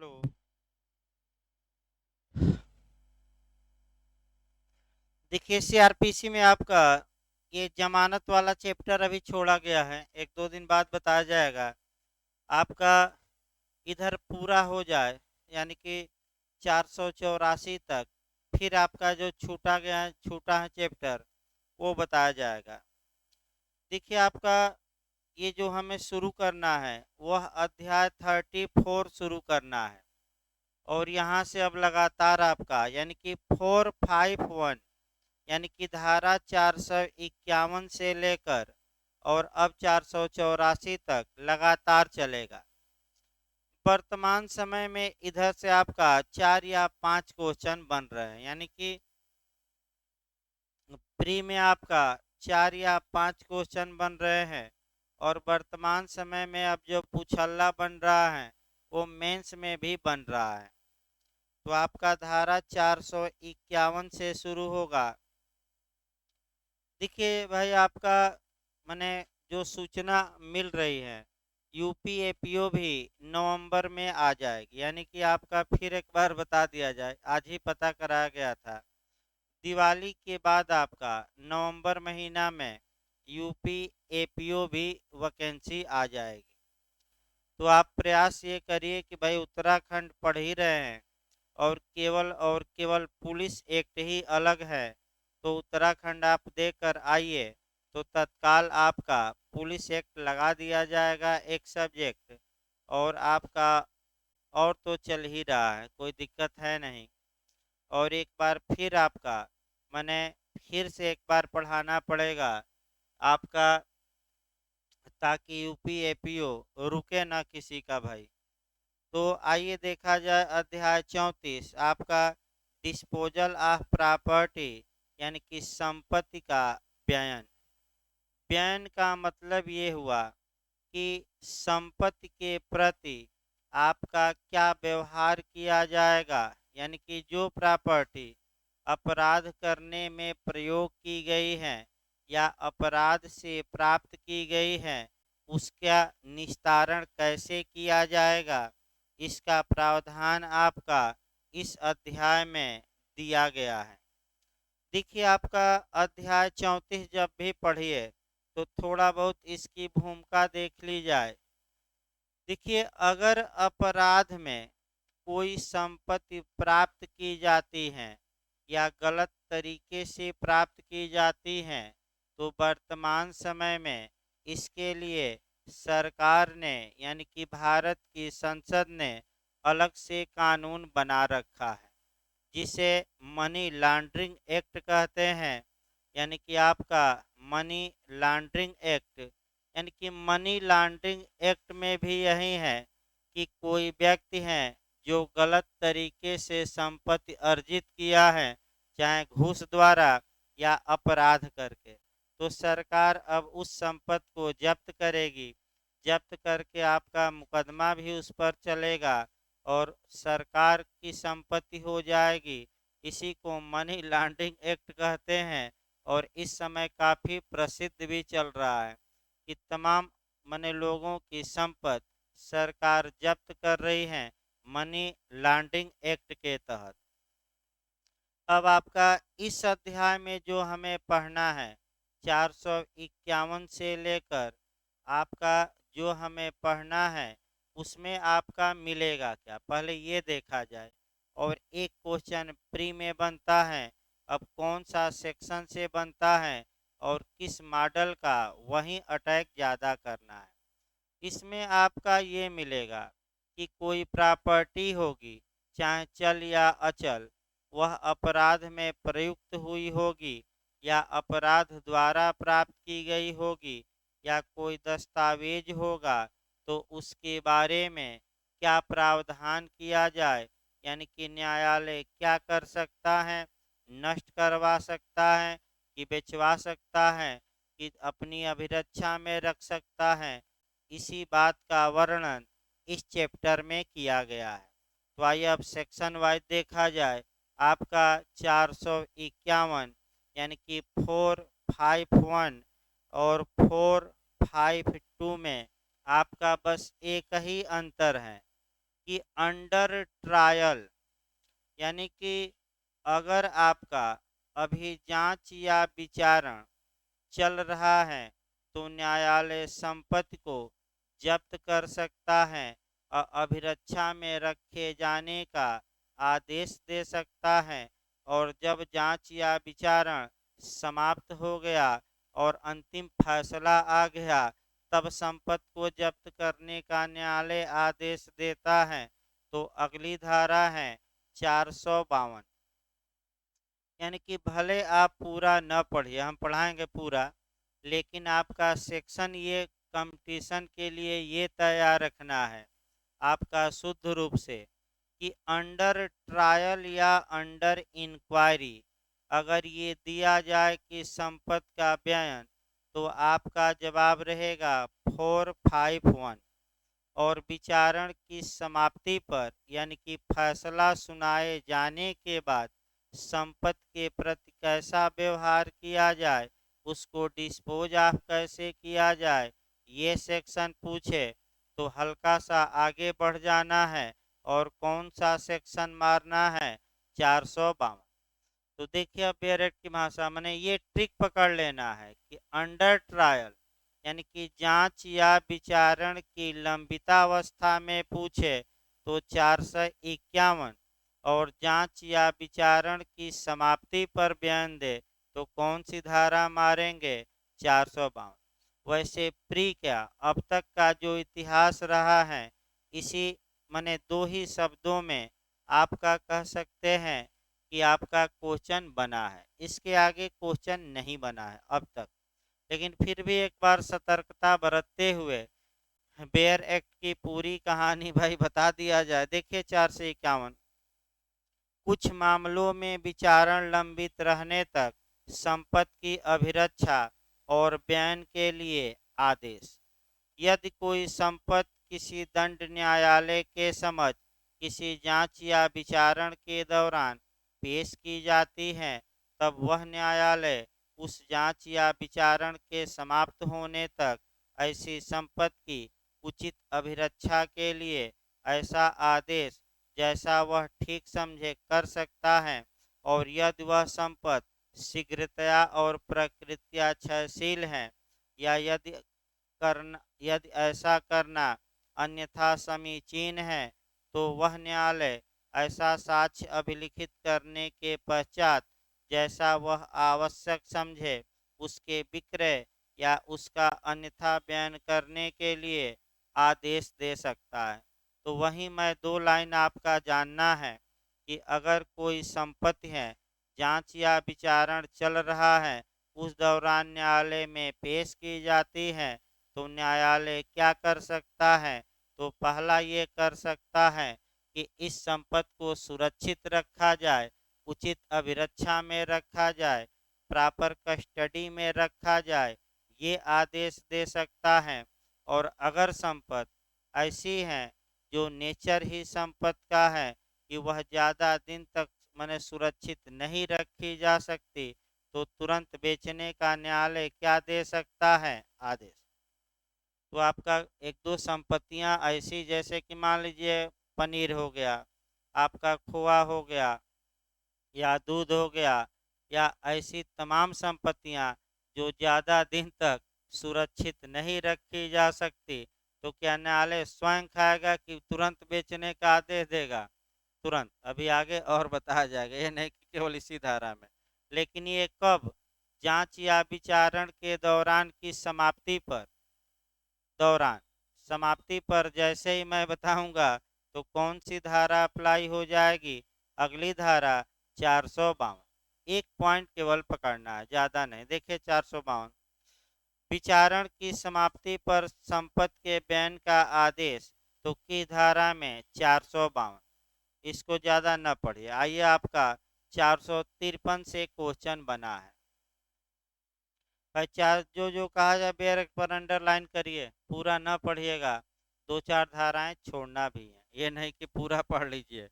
Hello. देखिए CrPC में आपका ये जमानत वाला चैप्टर अभी छोड़ा गया है, एक दो दिन बाद बताया जाएगा। आपका इधर पूरा हो जाए, यानी कि 484 तक, फिर आपका जो छूटा है चैप्टर, वो बताया जाएगा। देखिए आपका ये जो हमें शुरू करना है वह अध्याय 34 शुरू करना है। और यहाँ से अब लगातार आपका यानी कि 451, यानी कि धारा 451 से लेकर और अब 484 तक लगातार चलेगा। वर्तमान समय में इधर से आपका 4 या 5 क्वेश्चन बन रहे हैं, यानी कि प्री में आपका 4 या 5 क्वेश्चन बन रहे हैं, और वर्तमान समय में अब जो पूछल्ला बन रहा है वो मेंस में भी बन रहा है। तो आपका धारा 451 से शुरू होगा। देखिए भाई आपका मैंने जो सूचना मिल रही है, यूपी एपीओ भी नवंबर में आ जाएगी, यानी कि आपका फिर एक बार बता दिया जाए, आज ही पता कराया गया था, दिवाली के बाद आपका नवंबर महीना में यूपी एपीओ भी वैकेंसी आ जाएगी। तो आप प्रयास ये करिए कि भाई उत्तराखंड पढ़ ही रहे हैं और केवल पुलिस एक्ट ही अलग है, तो उत्तराखंड आप देकर आइए, तो तत्काल आपका पुलिस एक्ट लगा दिया जाएगा एक सब्जेक्ट, और आपका और तो चल ही रहा है, कोई दिक्कत है नहीं। और एक बार फिर आपका मैंने फिर से एक बार पढ़ाना पड़ेगा आपका, ताकि यूपी एपीओ रुके ना किसी का भाई। तो आइए देखा जाए अध्याय 34 आपका डिस्पोजल ऑफ प्रॉपर्टी, यानी कि संपत्ति का व्ययन। व्ययन का मतलब ये हुआ कि संपत्ति के प्रति आपका क्या व्यवहार किया जाएगा, यानी कि जो प्रॉपर्टी अपराध करने में प्रयोग की गई है या अपराध से प्राप्त की गई है, उसका निस्तारण कैसे किया जाएगा, इसका प्रावधान आपका इस अध्याय में दिया गया है। देखिए आपका अध्याय 34 जब भी पढ़िए तो थोड़ा बहुत इसकी भूमिका देख ली जाए। देखिए अगर अपराध में कोई संपत्ति प्राप्त की जाती है या गलत तरीके से प्राप्त की जाती है, तो वर्तमान समय में इसके लिए सरकार ने यानी कि भारत की संसद ने अलग से कानून बना रखा है, जिसे मनी लॉन्ड्रिंग एक्ट कहते हैं। यानी कि आपका मनी लॉन्ड्रिंग एक्ट, यानी कि मनी लॉन्ड्रिंग एक्ट में भी यही है कि कोई व्यक्ति है जो गलत तरीके से संपत्ति अर्जित किया है, चाहे घूस द्वारा या अपराध करके, तो सरकार अब उस संपत्ति को जब्त करेगी। जब्त करके आपका मुकदमा भी उस पर चलेगा और सरकार की संपत्ति हो जाएगी। इसी को मनी लॉन्ड्रिंग एक्ट कहते हैं, और इस समय काफ़ी प्रसिद्ध भी चल रहा है कि तमाम मने लोगों की संपत्ति सरकार जब्त कर रही है मनी लॉन्ड्रिंग एक्ट के तहत। अब आपका इस अध्याय में जो हमें पढ़ना है 451 से लेकर आपका जो हमें पढ़ना है, उसमें आपका मिलेगा क्या, पहले ये देखा जाए। और एक क्वेश्चन प्री में बनता है, अब कौन सा सेक्शन से बनता है और किस मॉडल का, वहीं अटैक ज़्यादा करना है। इसमें आपका ये मिलेगा कि कोई प्रॉपर्टी होगी, चाहे चल या अचल, वह अपराध में प्रयुक्त हुई होगी या अपराध द्वारा प्राप्त की गई होगी, या कोई दस्तावेज होगा, तो उसके बारे में क्या प्रावधान किया जाए, यानी कि न्यायालय क्या कर सकता है, नष्ट करवा सकता है कि बेचवा सकता है कि अपनी अभिरक्षा में रख सकता है, इसी बात का वर्णन इस चैप्टर में किया गया है। तो आइए अब सेक्शन वाइज देखा जाए। आपका 451 यानी कि 451 और 452 में आपका बस एक ही अंतर है कि अंडर ट्रायल, यानी कि अगर आपका अभी जांच या विचारण चल रहा है तो न्यायालय संपत्ति को जब्त कर सकता है और अभिरक्षा में रखे जाने का आदेश दे सकता है। और जब जांच या विचारण समाप्त हो गया और अंतिम फैसला आ गया, तब संपत्ति को जब्त करने का न्यायालय आदेश देता है। तो अगली धारा है 452, यानी कि भले आप पूरा न पढ़िए, हम पढ़ाएंगे पूरा, लेकिन आपका सेक्शन ये कंपटीशन के लिए ये तैयार रखना है आपका शुद्ध रूप से कि अंडर ट्रायल या अंडर इंक्वायरी अगर ये दिया जाए कि संपत्ति का बयान, तो आपका जवाब रहेगा 451। और विचारण की समाप्ति पर, यानी कि फैसला सुनाए जाने के बाद संपत्ति के प्रति कैसा व्यवहार किया जाए, उसको डिस्पोज ऑफ कैसे किया जाए, ये सेक्शन पूछे तो हल्का सा आगे बढ़ जाना है। और कौन सा सेक्शन मारना है? 452। तो देखिए अब बेरेट की भाषा मैंने ये ट्रिक पकड़ लेना है कि अंडर ट्रायल, यानी कि जांच या विचारण की लंबितावस्था में पूछे तो 451, और जांच या विचारण की समाप्ति पर बयान दे तो कौन सी धारा मारेंगे? 452। वैसे प्री क्या अब तक का जो इतिहास रहा है, इसी मैंने दो ही शब्दों में आपका कह सकते हैं कि आपका क्वेश्चन बना है। इसके आगे क्वेश्चन नहीं बना है अब तक, लेकिन फिर भी एक बार सतर्कता बरतते हुए बेयर एक्ट की पूरी कहानी भाई बता दिया जाए। देखिए 451, कुछ मामलों में विचारण लंबित रहने तक संपत्ति की अभिरक्षा और बयान के लिए आदेश। यदि कोई संपत्ति किसी दंड न्यायालय के समझ किसी जांच या विचारण के दौरान पेश की जाती है, तब वह न्यायालय उस जांच या विचारण के समाप्त होने तक ऐसी संपत्ति की उचित अभिरक्षा के लिए ऐसा आदेश जैसा वह ठीक समझे कर सकता है। और यदि वह संपत्ति शीघ्रतया और प्रकृत्या क्षयशील है, या यदि ऐसा करना अन्यथा समीचीन है, तो वह न्यायालय ऐसा साक्ष्य अभिलिखित करने के पश्चात जैसा वह आवश्यक समझे उसके विक्रय या उसका अन्यथा बयान करने के लिए आदेश दे सकता है। तो वहीं मैं दो लाइन आपका जानना है कि अगर कोई संपत्ति है, जांच या विचारण चल रहा है, उस दौरान न्यायालय में पेश की जाती है, तो न्यायालय क्या कर सकता है? तो पहला ये कर सकता है कि इस संपत्ति को सुरक्षित रखा जाए, उचित अभिरक्षा में रखा जाए, प्रॉपर कस्टडी में रखा जाए, ये आदेश दे सकता है। और अगर संपत्ति ऐसी है जो नेचर ही संपत्ति का है कि वह ज़्यादा दिन तक मैंने सुरक्षित नहीं रखी जा सकती, तो तुरंत बेचने का न्यायालय क्या दे सकता है? आदेश। तो आपका एक दो संपत्तियां ऐसी, जैसे कि मान लीजिए पनीर हो गया, आपका खोआ हो गया, या दूध हो गया, या ऐसी तमाम संपत्तियां जो ज़्यादा दिन तक सुरक्षित नहीं रखी जा सकती, तो क्या न्यायालय स्वयं खाएगा कि तुरंत बेचने का आदेश देगा? तुरंत। अभी आगे और बताया जाएगा, ये नहीं कि केवल इसी धारा में। लेकिन ये कब? जांच या विचारण के दौरान की समाप्ति पर, दौरान समाप्ति पर जैसे ही मैं बताऊंगा तो कौन सी धारा अप्लाई हो जाएगी? अगली धारा 452। एक पॉइंट केवल पकड़ना है, ज़्यादा नहीं। देखिए 452, विचारण की समाप्ति पर संपत्ति के बयान का आदेश, तो की धारा में 452। इसको ज़्यादा न पढ़िए। आइए आपका 453 से क्वेश्चन बना है। भाई चार जो जो कहा जाए बेर पर अंडरलाइन करिए, पूरा न पढ़िएगा, दो चार धाराएं छोड़ना भी है, ये नहीं कि पूरा पढ़ लीजिए।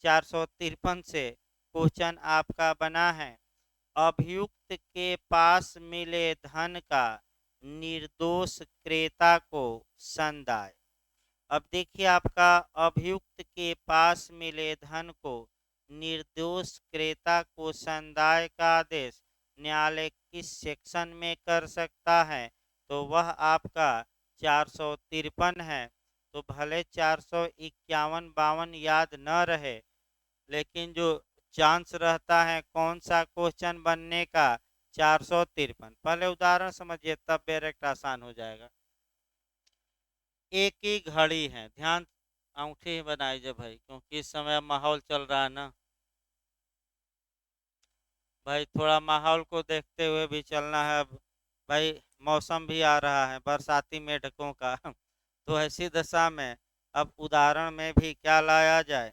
453 से क्वेश्चन आपका बना है, अभियुक्त के पास मिले धन का निर्दोष क्रेता को संदाय। अब देखिए आपका अभियुक्त के पास मिले धन को निर्दोष क्रेता को संदाय का आदेश न्यायालय किस सेक्शन में कर सकता है, तो वह आपका 453 है। तो भले 451-52 याद न रहे, लेकिन जो चांस रहता है कौन सा क्वेश्चन बनने का, 453। पहले उदाहरण समझिए तब डायरेक्ट आसान हो जाएगा। एक ही घड़ी है, ध्यान, अंगूठी ही बनाइए भाई, क्योंकि इस समय माहौल चल रहा है ना भाई, थोड़ा माहौल को देखते हुए भी चलना है। अब भाई मौसम भी आ रहा है बरसाती मेढकों का तो ऐसी दशा में अब उदाहरण में भी क्या लाया जाए,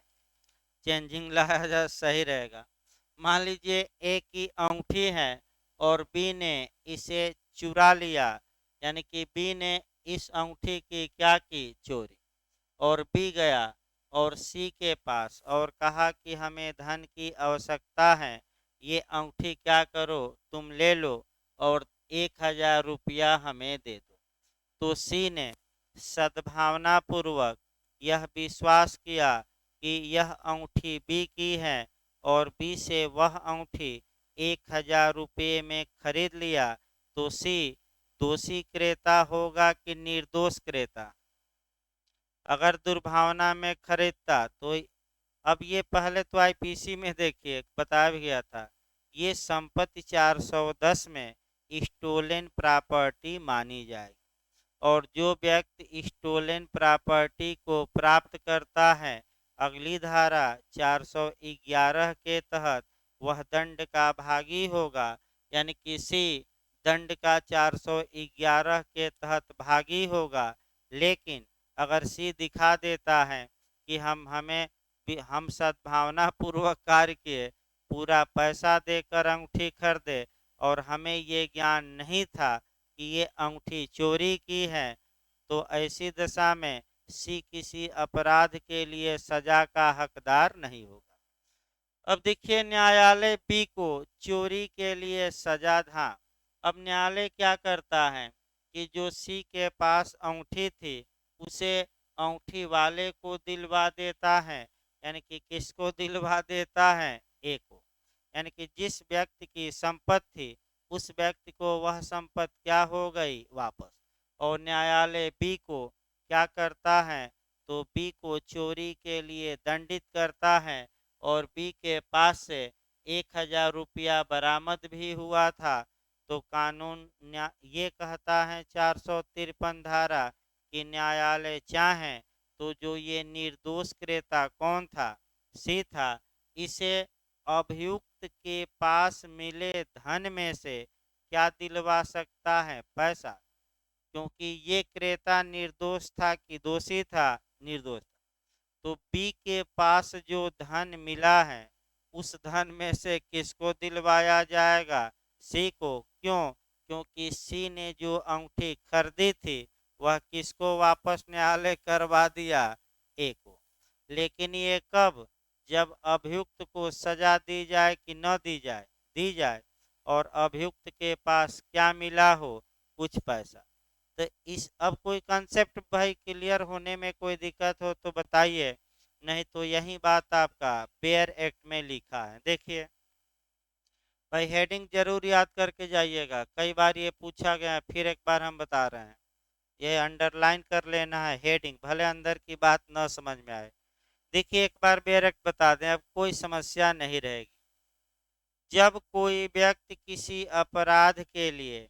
चेंजिंग लाया जाए, सही रहेगा। मान लीजिए ए की अंगूठी है और बी ने इसे चुरा लिया, यानी कि बी ने इस अंगूठी की क्या की, चोरी। और बी गया और सी के पास और कहा कि हमें धन की आवश्यकता है, ये अंगूठी क्या करो तुम ले लो और 1000 रुपया हमें दे दो। तो सी ने सद्भावना पूर्वक यह विश्वास किया कि यह अंगूठी बी की है और बी से वह अंगूठी 1000 रुपये में खरीद लिया, तो सी दोषी क्रेता होगा कि निर्दोष क्रेता। अगर दुर्भावना में खरीदता तो अब ये पहले तो आईपीसी में देखिए बताया भी गया था, ये संपत्ति 410 में स्टोलन प्रॉपर्टी मानी जाएगी। और जो व्यक्ति स्टोलन प्रॉपर्टी को प्राप्त करता है, अगली धारा 411 के तहत वह दंड का भागी होगा, यानी किसी दंड का 411 के तहत भागी होगा। लेकिन अगर सी दिखा देता है कि हम सद्भावना पूर्वक कार्य किए, पूरा पैसा देकर अंगूठी खरीदे और हमें ये ज्ञान नहीं था कि ये अंगूठी चोरी की है, तो ऐसी दशा में सी किसी अपराध के लिए सजा का हकदार नहीं होगा। अब देखिए न्यायालय बी को चोरी के लिए सजा था। अब न्यायालय क्या करता है कि जो सी के पास अंगूठी थी उसे अंगूठी वाले को दिलवा देता है, यानी कि किसको दिलवा देता है, ए को। यानी कि जिस व्यक्ति की संपत्ति थी उस व्यक्ति को वह संपत्ति क्या हो गई, वापस। और न्यायालय बी को क्या करता है, तो बी को चोरी के लिए दंडित करता है और बी के पास से 1000 रुपया बरामद भी हुआ था। तो कानून ये कहता है 453 धारा कि न्यायालय चाहे तो जो ये निर्दोष क्रेता कौन था, सी था, इसे अभियुक्त के पास मिले धन में से क्या दिलवा सकता है, पैसा, क्योंकि ये क्रेता निर्दोष था कि दोषी था, निर्दोष। तो बी के पास जो धन मिला है उस धन में से किसको दिलवाया जाएगा, सी को। क्यों, क्योंकि सी ने जो अंगूठी खरीदी थी वह किसको वापस न्यायालय करवा दिया, ए को। लेकिन ये कब, जब अभियुक्त को सजा दी जाए कि न दी जाए, दी जाए, और अभियुक्त के पास क्या मिला हो, कुछ पैसा। तो इस अब कोई कंसेप्ट भाई क्लियर होने में कोई दिक्कत हो तो बताइए, नहीं तो यही बात आपका बेयर एक्ट में लिखा है। देखिए भाई हेडिंग जरूर याद करके जाइएगा, कई बार ये पूछा गया है, फिर एक बार हम बता रहे हैं, ये अंडरलाइन कर लेना है हेडिंग, भले अंदर की बात न समझ में आए। देखिए एक बार बेयर एक्ट बता दें, अब कोई समस्या नहीं रहेगी। जब कोई व्यक्ति किसी अपराध के लिए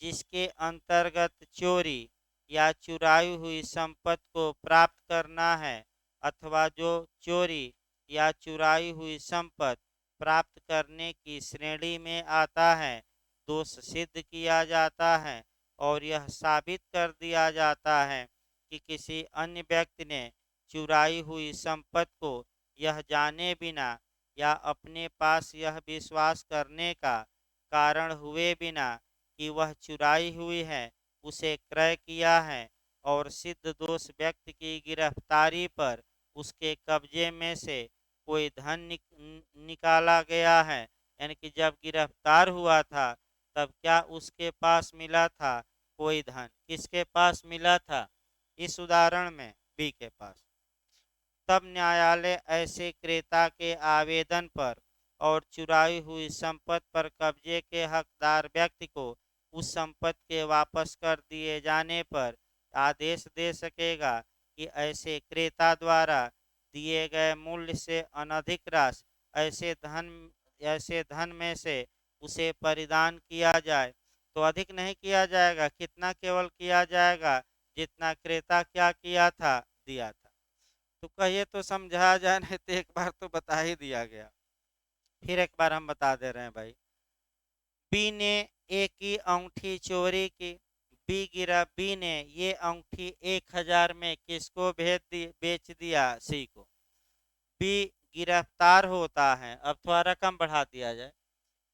जिसके अंतर्गत चोरी या चुराई हुई संपत्ति को प्राप्त करना है, अथवा जो चोरी या चुराई हुई संपत्ति प्राप्त करने की श्रेणी में आता है, दोष सिद्ध किया जाता है और यह साबित कर दिया जाता है कि किसी अन्य व्यक्ति ने चुराई हुई संपत्ति को यह जाने बिना या अपने पास यह विश्वास करने का कारण हुए बिना कि वह चुराई हुई है, उसे क्रय किया है और सिद्ध दोष व्यक्ति की गिरफ्तारी पर उसके कब्जे में से कोई धन निकाला गया है। यानी कि जब गिरफ्तार हुआ था तब क्या उसके पास मिला था, कोई धन। किसके पास मिला था, इस उदाहरण में बी के पास। तब न्यायालय ऐसे क्रेता के आवेदन पर और चुराई हुई संपत्ति पर कब्जे के हकदार व्यक्ति को उस संपत्ति के वापस कर दिए जाने पर आदेश दे सकेगा कि ऐसे क्रेता द्वारा दिए गए मूल्य से अनधिक राशि ऐसे धन में से उसे परिदान किया जाए। तो अधिक नहीं किया जाएगा, कितना केवल किया जाएगा जितना क्रेता क्या किया था, दिया था। तो कहिए तो समझा जाए, नहीं तो एक बार तो बता ही दिया गया, फिर एक बार हम बता दे रहे हैं भाई। बी ने ए की अंगूठी चोरी की। बी ने ये अंगूठी 1000 में किसको बेच दिया, सी को। बी गिरफ्तार होता है, अब थोड़ा रकम बढ़ा दिया जाए।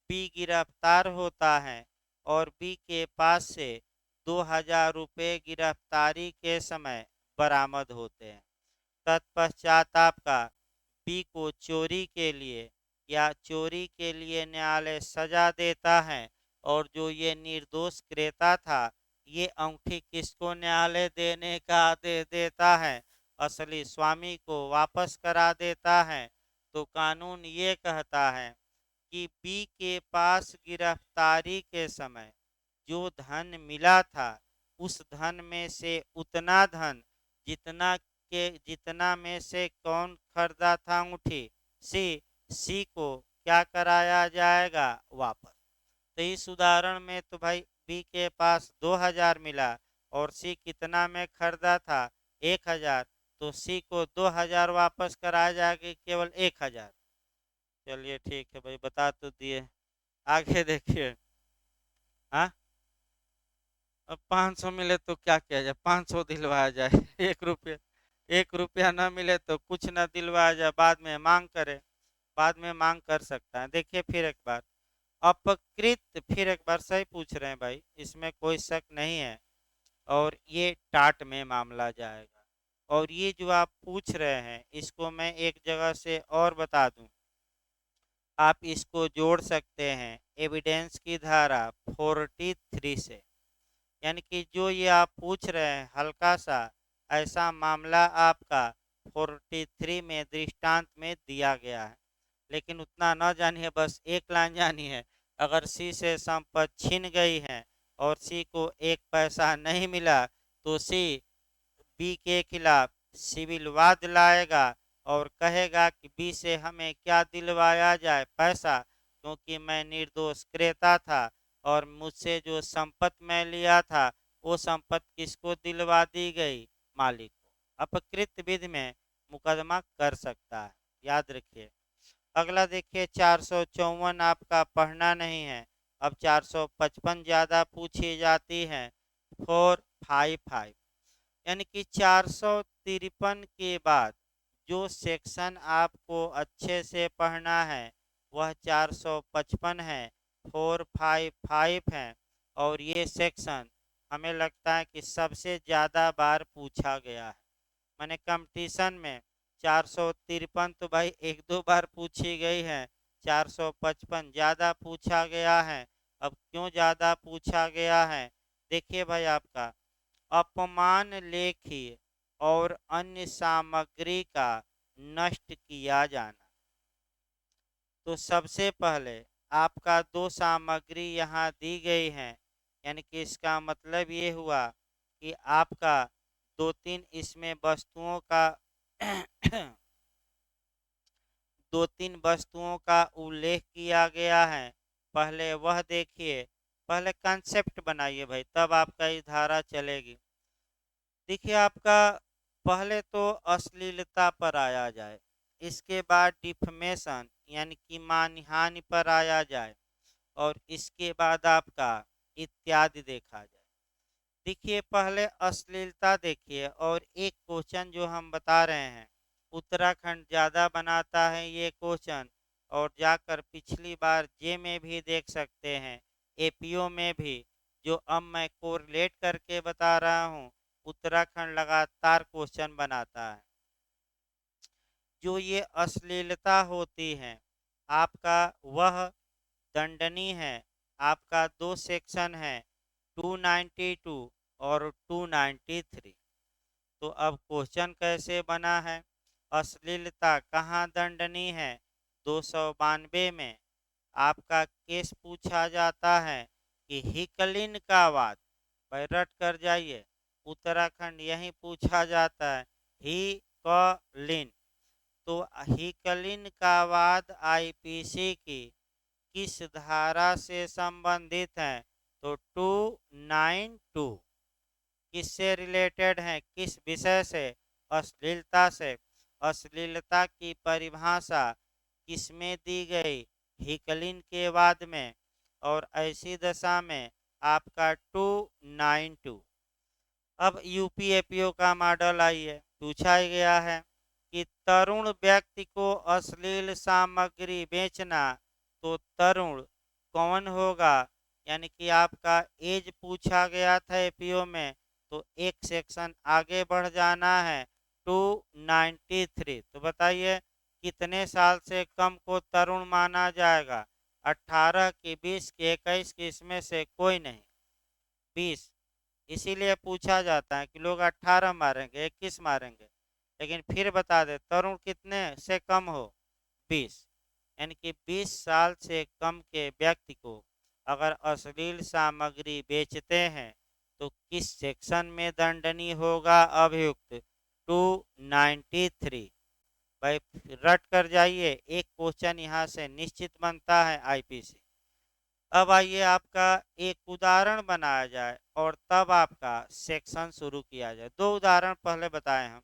बी गिरफ्तार होता है और बी के पास से 2000 रुपये गिरफ्तारी के समय बरामद होते हैं। तत्पश्चात आपका बी को चोरी के लिए न्यायालय सजा देता है और जो ये निर्दोष क्रेता था, ये अंगूठी किसको न्यायालय देने का आदेश देता है, असली स्वामी को वापस करा देता है। तो कानून ये कहता है कि बी के पास गिरफ्तारी के समय जो धन मिला था, उस धन में से उतना धन जितना में से कौन खरीदा था अंगूठी, सी को क्या कराया जाएगा, वापस। तो इस उदाहरण में तो भाई बी के पास 2000 मिला और सी कितना में खरीदा था, 1000, तो सी को 2000 वापस कराया जाएगा, केवल 1000। चलिए ठीक है भाई, बता तो दिए, आगे देखिए। हाँ, अब 500 मिले तो क्या किया जाए, 500 दिलवाया जाए। 1 रुपये, 1 रुपया न मिले तो कुछ न दिलवाया जाए, बाद में मांग करे, बाद में मांग कर सकता है। देखिए फिर एक बार, अपकृत, फिर एक बार सही पूछ रहे हैं भाई, इसमें कोई शक नहीं है। और ये टाट में मामला जाएगा। और ये जो आप पूछ रहे हैं, इसको मैं एक जगह से और बता दूं, आप इसको जोड़ सकते हैं एविडेंस की धारा 43 से। यानी कि जो ये आप पूछ रहे हैं हल्का सा, ऐसा मामला आपका 43 में दृष्टांत में दिया गया है। लेकिन उतना न जानिए, बस एक लाइन जानिए, अगर सी से संपत्ति छिन गई है और सी को एक पैसा नहीं मिला, तो सी बी के खिलाफ सिविल वाद लाएगा और कहेगा कि बी से हमें क्या दिलवाया जाए, पैसा, क्योंकि मैं निर्दोष क्रेता था और मुझसे जो संपत्ति मैं लिया था, वो संपत्ति किसको दिलवा दी गई, मालिक को। अपकृत विधि में मुकदमा कर सकता है, याद रखिए। अगला देखिए 454, आपका पढ़ना नहीं है। अब 455 ज़्यादा पूछी जाती है। 455 यानी कि 453 के बाद जो सेक्शन आपको अच्छे से पढ़ना है वह 455 है, 455 है। और ये सेक्शन हमें लगता है कि सबसे ज़्यादा बार पूछा गया है। मैंने कंपटीशन में 453 तो भाई 1-2 बार पूछी गई है, 455 ज़्यादा पूछा गया है। अब क्यों ज़्यादा पूछा गया है, देखिए भाई, आपका अपमान लेखी और अन्य सामग्री का नष्ट किया जाना। तो सबसे पहले आपका 2 सामग्री यहाँ दी गई हैं, यानी कि इसका मतलब ये हुआ कि आपका 2-3 इसमें वस्तुओं का 2-3 वस्तुओं का उल्लेख किया गया है। पहले वह देखिए, पहले कंसेप्ट बनाइए भाई, तब आपका ये धारा चलेगी। देखिए आपका पहले तो अश्लीलता पर आया जाए, इसके बाद डिफमेशन यानी कि मानहानि पर आया जाए, और इसके बाद आपका इत्यादि देखा जाए। देखिए पहले अश्लीलता देखिए, और एक क्वेश्चन जो हम बता रहे हैं, उत्तराखंड ज़्यादा बनाता है ये क्वेश्चन, और जाकर पिछली बार जे में भी देख सकते हैं, एपीओ में भी, जो अब मैं कोरिलेट करके बता रहा हूँ, उत्तराखंड लगातार क्वेश्चन बनाता है। जो ये अश्लीलता होती है आपका, वह दंडनीय है। आपका 2 सेक्शन है, 292 और 293। तो अब क्वेश्चन कैसे बना है, अश्लीलता कहाँ दंडनीय है, 292 में आपका केस पूछा जाता है कि हिकलिन का वाद, भाई रट कर जाइए, उत्तराखंड यही पूछा जाता है, हिकलिन। तो हिकलिन का वाद आईपीसी की किस धारा से संबंधित है, तो 292 किससे रिलेटेड है, किस विषय से, अश्लीलता से। अश्लीलता की परिभाषा किसमें दी गई, हिकलिन के वाद में। और ऐसी दशा में आपका 292। अब यूपीएपीओ का मॉडल आइए, पूछा गया है कि तरुण व्यक्ति को अश्लील सामग्री बेचना, तो तरुण कौन होगा, यानी कि आपका एज पूछा गया था एपीओ में, तो एक सेक्शन आगे बढ़ जाना है, 293। तो बताइए कितने साल से कम को तरुण माना जाएगा, 18 की, 20 की, 21 की, इसमें से कोई नहीं, 20। इसीलिए पूछा जाता है कि लोग 18 मारेंगे, 21 मारेंगे, लेकिन फिर बता दे तरुण कितने से कम हो, 20। यानी कि 20 साल से कम के व्यक्ति को अगर अश्लील सामग्री बेचते हैं तो किस सेक्शन में दंडनीय होगा, अभियुक्त 293। भाई रट कर जाइए, एक क्वेश्चन यहाँ से निश्चित बनता है आईपीसी। अब आइए आपका एक उदाहरण बनाया जाए और तब आपका सेक्शन शुरू किया जाए। दो उदाहरण पहले बताए हम।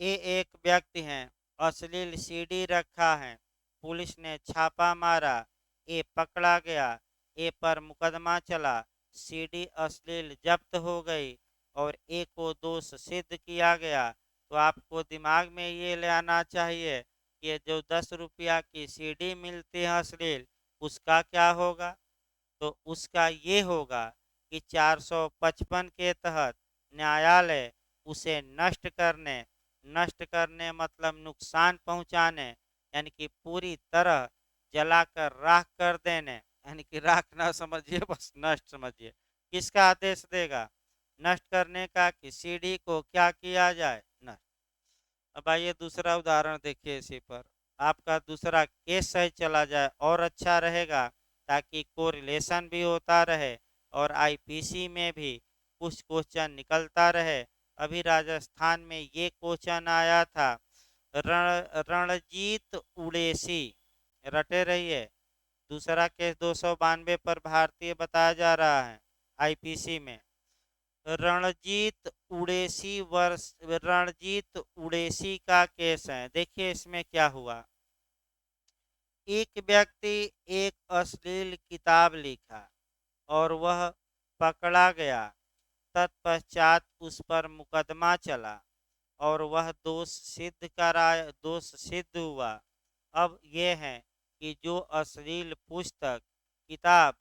ए एक व्यक्ति हैं, अश्लील सीडी रखा है, पुलिस ने छापा मारा, ए पकड़ा गया, ए पर मुकदमा चला, सीडी अश्लील जब्त हो गई और ए को दोष सिद्ध किया गया। तो आपको दिमाग में ये ले आना चाहिए कि ये जो 10 रुपया की सीडी मिलती है अश्लील, उसका क्या होगा, तो उसका ये होगा कि 455 के तहत न्यायालय उसे नष्ट करने मतलब नुकसान पहुंचाने, यानी कि पूरी तरह जलाकर राख कर देने, यानी कि राख ना समझिए, बस नष्ट समझिए, किसका आदेश देगा, नष्ट करने का, कि सीडी को क्या किया जाए, नष्ट। अब आइए दूसरा उदाहरण देखिए, इसी पर आपका दूसरा केस सही चला जाए और अच्छा रहेगा, ताकि कोरिलेशन भी होता रहे और आईपीसी में भी कुछ क्वेश्चन निकलता रहे। अभी राजस्थान में ये क्वेश्चन आया था, रणजीत उड़ेसी, रटे रहिए, दूसरा केस 292 पर भारतीय बताया जा रहा है आईपीसी में। रणजीत उड़ेसी का केस है। देखिए इसमें क्या हुआ, एक व्यक्ति एक अश्लील किताब लिखा और वह पकड़ा गया, तत्पश्चात उस पर मुकदमा चला और वह दोष सिद्ध हुआ। अब ये है कि जो अश्लील पुस्तक, किताब,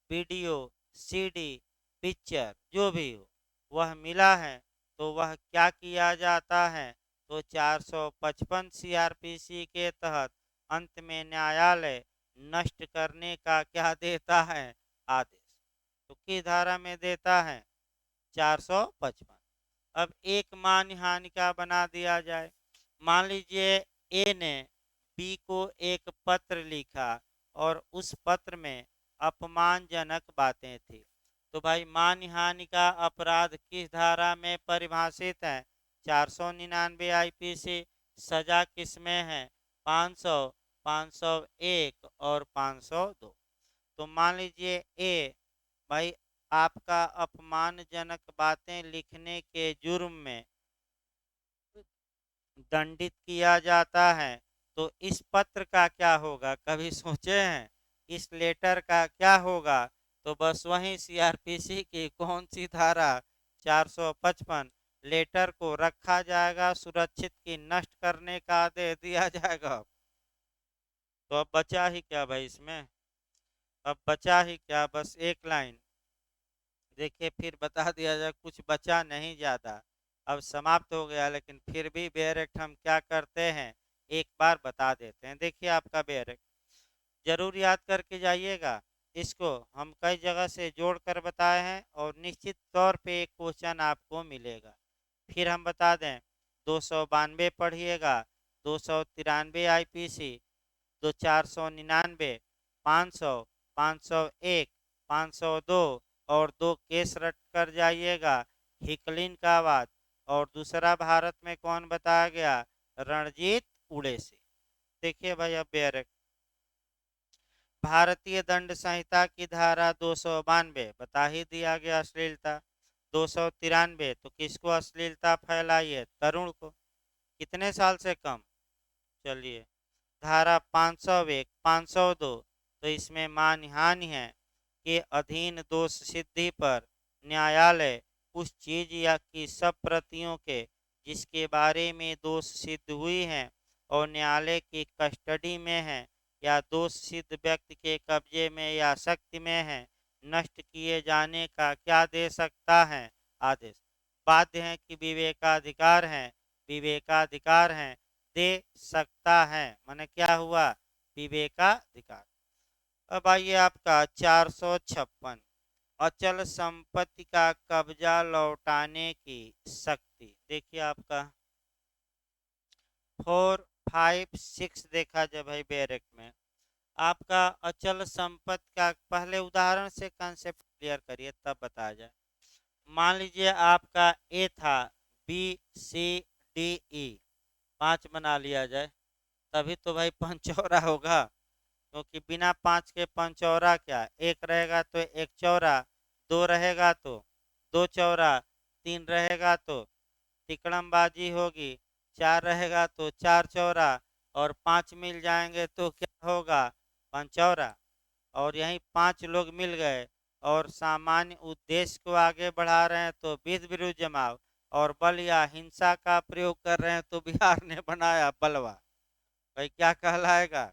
वीडियो, सीडी, पिक्चर जो भी हो वह मिला है, तो वह क्या किया जाता है, तो 455 सीआरपीसी के तहत अंत में न्यायालय नष्ट करने का क्या देता है, आदेश। तो किस धारा में देता है, 455। अब एक मानहानि का बना दिया जाए। मान लीजिए ए ने बी को एक पत्र लिखा और उस पत्र में अपमानजनक बातें थी, तो भाई मानहानि का अपराध किस धारा में परिभाषित है, 499 आईपीसी। सजा किसमें है, 500, 501 और 502। तो मान लीजिए ए, भाई आपका अपमानजनक बातें लिखने के जुर्म में दंडित किया जाता है, तो इस पत्र का क्या होगा, कभी सोचे हैं, इस लेटर का क्या होगा, तो बस वही सीआरपीसी की कौन सी धारा, 455, लेटर को रखा जाएगा सुरक्षित, की नष्ट करने का आदेश दिया जाएगा। तो अब बचा ही क्या भाई इसमें, अब बचा ही क्या, बस एक लाइन देखिए, फिर बता दिया जाए, कुछ बचा नहीं ज़्यादा, अब समाप्त हो गया, लेकिन फिर भी बेयरेक्ट हम क्या करते हैं, एक बार बता देते हैं। देखिए आपका बेयरेक्ट जरूर याद करके जाइएगा, इसको हम कई जगह से जोड़ कर बताए हैं और निश्चित तौर पे एक क्वेश्चन आपको मिलेगा। फिर हम बता दें 292 पढ़िएगा, 293 आईपीसी, 499, 500, 501, 502 और 2 केस रट कर जाइएगा हिकलिन का वाद। और दूसरा भारत में कौन बताया गया, रणजीत उड़ेसी। देखिए भाई अब बैरक भारतीय दंड संहिता की धारा 292 बता ही दिया गया अश्लीलता। 293 तो किसको अश्लीलता फैलाई है, तरुण को, कितने साल से कम। चलिए धारा 501, 502 तो इसमें मानहानि है के अधीन दोष सिद्धि पर न्यायालय उस चीज या की सब प्रतियों के जिसके बारे में दोष सिद्ध हुई है और न्यायालय की कस्टडी में है या दोष सिद्ध व्यक्ति के कब्जे में या शक्ति में है, नष्ट किए जाने का क्या दे सकता है, आदेश। बाध्य है कि विवेकाधिकार है, विवेकाधिकार है, दे सकता है, माने क्या हुआ, विवेकाधिकार। अब आइए आपका 456 अचल संपत्ति का कब्जा लौटाने की शक्ति। देखिए आपका 4, 5, 6 देखा जब भाई बैरक में आपका अचल संपत्ति का पहले उदाहरण से कंसेप्ट क्लियर करिए तब बताया जाए। मान लीजिए आपका ए था, बी सी डी ई 5 बना लिया जाए, तभी तो भाई पंचौरा होगा, क्योंकि बिना 5 के पंचौरा क्या, एक रहेगा तो एक चौरा, दो रहेगा तो दो चौरा, तीन रहेगा तो तिकड़मबाजी होगी, चार रहेगा तो चार चौरा और 5 मिल जाएंगे तो क्या होगा, पंचौरा। और यहीं 5 लोग मिल गए और सामान्य उद्देश्य को आगे बढ़ा रहे हैं तो विध विरुद्ध जमाव और बल या हिंसा का प्रयोग कर रहे हैं तो बिहार ने बनाया बलवा, भाई क्या कहलाएगा।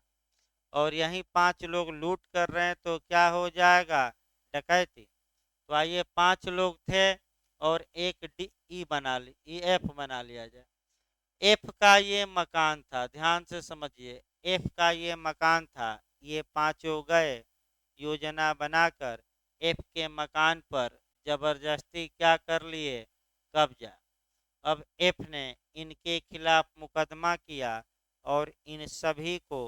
और यहीं 5 लोग लूट कर रहे हैं तो क्या हो जाएगा, डकैती। तो आइए 5 लोग थे और एक डी ई बना ली, ई एफ बना लिया जाए। एफ का ये मकान था, ध्यान से समझिए, एफ का ये मकान था, ये पांचों गए योजना बनाकर एफ के मकान पर जबरदस्ती क्या कर लिए, कब्जा। अब एफ ने इनके खिलाफ मुकदमा किया और इन सभी को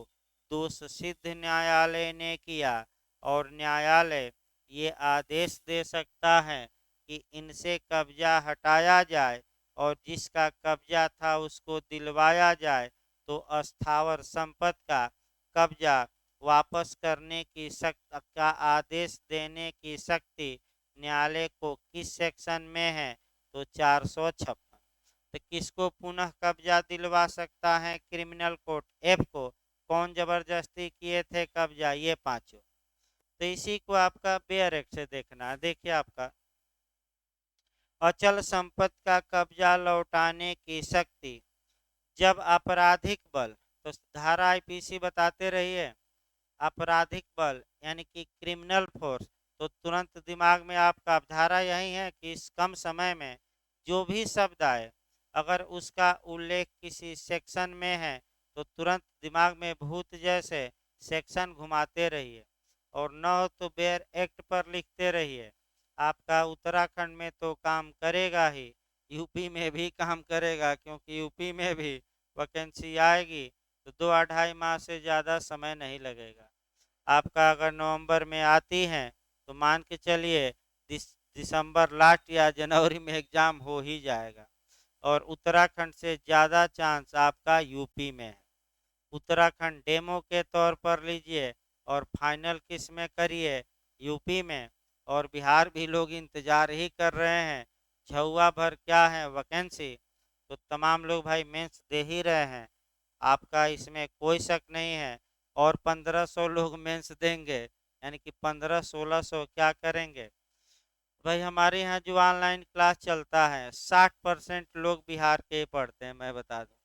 दोष सिद्ध न्यायालय ने किया और न्यायालय ये आदेश दे सकता है कि इनसे कब्जा हटाया जाए और जिसका कब्जा था उसको दिलवाया जाए, तो अस्थावर संपत्ति का कब्जा वापस करने की शक्ति का आदेश देने की शक्ति न्यायालय को किस सेक्शन में है, तो 456। तो किसको पुनः कब्जा दिलवा सकता है, क्रिमिनल कोर्ट एफ को। कौन जबरदस्ती किए थे कब्जा, ये पांचों। तो इसी को आपका बेयर एक्ट से देखना है। देखिए आपका अचल संपत्ति का कब्जा लौटाने की शक्ति, जब आपराधिक बल, तो धारा आईपीसी बताते रहिए, आपराधिक बल यानी कि क्रिमिनल फोर्स, तो तुरंत दिमाग में आपका धारा यही है कि इस कम समय में जो भी शब्द आए अगर उसका उल्लेख किसी सेक्शन में है तो तुरंत दिमाग में भूत जैसे सेक्शन घुमाते रहिए और न हो तो बेयर एक्ट पर लिखते रहिए। आपका उत्तराखंड में तो काम करेगा ही, यूपी में भी काम करेगा, क्योंकि यूपी में भी वैकेंसी आएगी तो 2-2.5 माह से ज़्यादा समय नहीं लगेगा। आपका अगर नवंबर में आती हैं तो मान के चलिए दिसंबर लास्ट या जनवरी में एग्ज़ाम हो ही जाएगा। और उत्तराखंड से ज़्यादा चांस आपका यूपी में है। उत्तराखंड डेमो के तौर पर लीजिए और फाइनल किस में करिए, यूपी में। और बिहार भी लोग इंतज़ार ही कर रहे हैं, झुआ भर क्या है वैकेंसी, तो तमाम लोग भाई मेंस दे ही रहे हैं, आपका इसमें कोई शक नहीं है। और 1500 लोग मेंस देंगे, यानी कि 1500-1600 क्या करेंगे भाई। हमारे यहाँ जो ऑनलाइन क्लास चलता है 60% लोग बिहार के पढ़ते हैं, मैं बता दूं।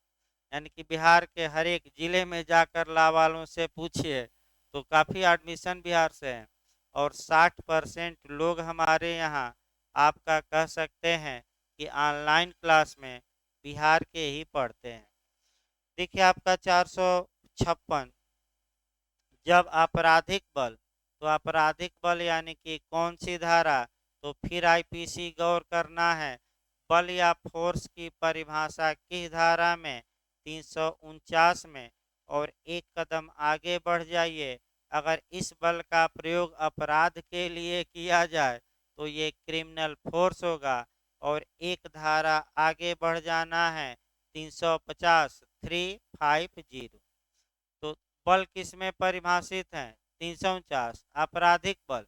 यानी कि बिहार के हर एक जिले में जाकर ला वालों से पूछिए तो काफ़ी एडमिशन बिहार से हैं। और 60% लोग हमारे यहाँ आपका कह सकते हैं कि ऑनलाइन क्लास में बिहार के ही पढ़ते हैं। देखिए आपका 456 जब आपराधिक बल, तो आपराधिक बल यानी कि कौन सी धारा, तो फिर आईपीसी गौर करना है, बल या फोर्स की परिभाषा किस धारा में? 349 में। और एक कदम आगे बढ़ जाइए, अगर इस बल का प्रयोग अपराध के लिए किया जाए तो ये क्रिमिनल फोर्स होगा। और एक धारा आगे बढ़ जाना है, 350 350। तो बल किस में परिभाषित है? 349 आपराधिक बल।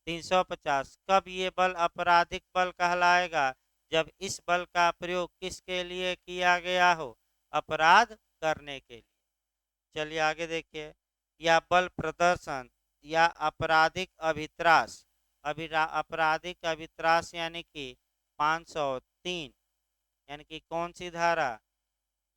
350 कब ये बल आपराधिक बल कहलाएगा? जब इस बल का प्रयोग किसके लिए किया गया हो? अपराध करने के लिए। चलिए आगे देखिए, या बल प्रदर्शन या आपराधिक अभित्रास। आपराधिक अभित्रास यानी कि 503, यानी कि कौन सी धारा?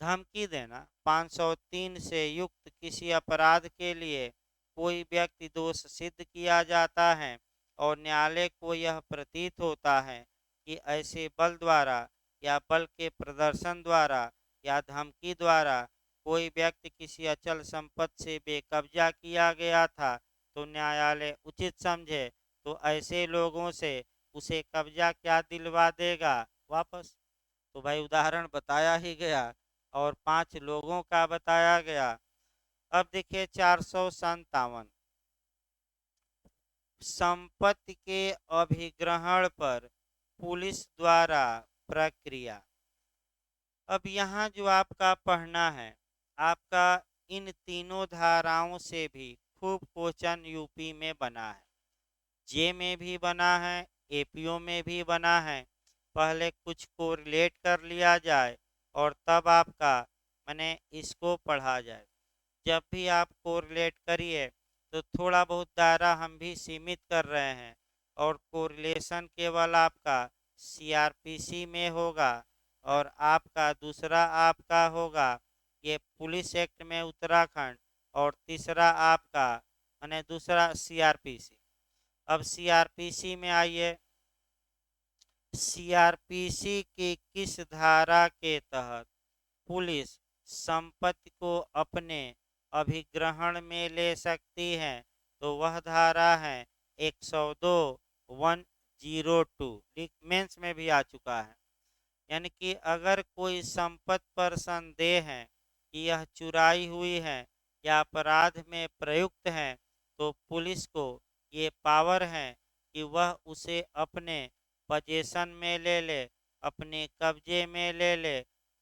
धमकी देना। 503 से युक्त किसी अपराध के लिए कोई व्यक्ति दोष सिद्ध किया जाता है और न्यायालय को यह प्रतीत होता है कि ऐसे बल द्वारा या बल के प्रदर्शन द्वारा या धमकी द्वारा कोई व्यक्ति किसी अचल संपत्ति से बेकब्जा किया गया था, तो न्यायालय उचित समझे तो ऐसे लोगों से उसे कब्जा क्या दिलवा देगा? वापस। तो भाई उदाहरण बताया ही गया और 5 लोगों का बताया गया। अब देखिए 457, संपत्ति के अभिग्रहण पर पुलिस द्वारा प्रक्रिया। अब यहाँ जो आपका पढ़ना है, आपका इन तीनों धाराओं से भी खूब क्वेश्चन यूपी में बना है, जे में भी बना है, एपीओ में भी बना है। पहले कुछ को रिलेट कर लिया जाए और तब आपका मैंने इसको पढ़ा जाए। जब भी आप कोरिलेट करिए तो थोड़ा बहुत दायरा हम भी सीमित कर रहे हैं, और कोरिलेशन केवल आपका सीआरपीसी में होगा, और आपका दूसरा आपका होगा ये पुलिस एक्ट में उत्तराखंड, और तीसरा आपका माने दूसरा सीआरपीसी। अब सीआरपीसी में आइए, सीआरपीसी की किस धारा के तहत पुलिस संपत्ति को अपने अभिग्रहण में ले सकती है? तो वह धारा है 102 102, मेंस में भी आ चुका है। यानी कि अगर कोई संपत्ति पर संदेह है कि यह चुराई हुई है या अपराध में प्रयुक्त है, तो पुलिस को ये पावर है कि वह उसे अपने पजेशन में ले ले, अपने कब्जे में ले ले,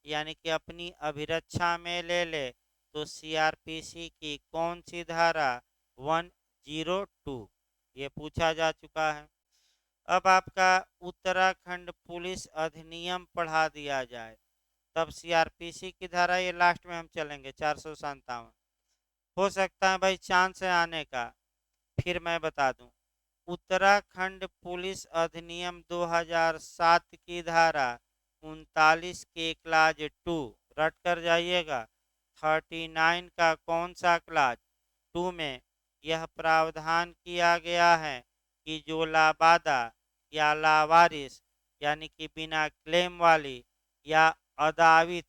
यानी कि अपनी अभिरक्षा में ले ले। तो सीआरपीसी की कौन सी धारा? 102, ये पूछा जा चुका है। अब आपका उत्तराखंड पुलिस अधिनियम पढ़ा दिया जाए, तब सीआरपीसी की धारा ये लास्ट में हम चलेंगे 457। हो सकता है भाई चांस है आने का, फिर मैं बता दूं। उत्तराखंड पुलिस अधिनियम 2007 की धारा 39 के क्लाज 2 रट कर जाइएगा। 39 का कौन सा क्लाज? 2 में यह प्रावधान किया गया है कि जो लाबादा या लावारिस यानी कि बिना क्लेम वाली या अदावित,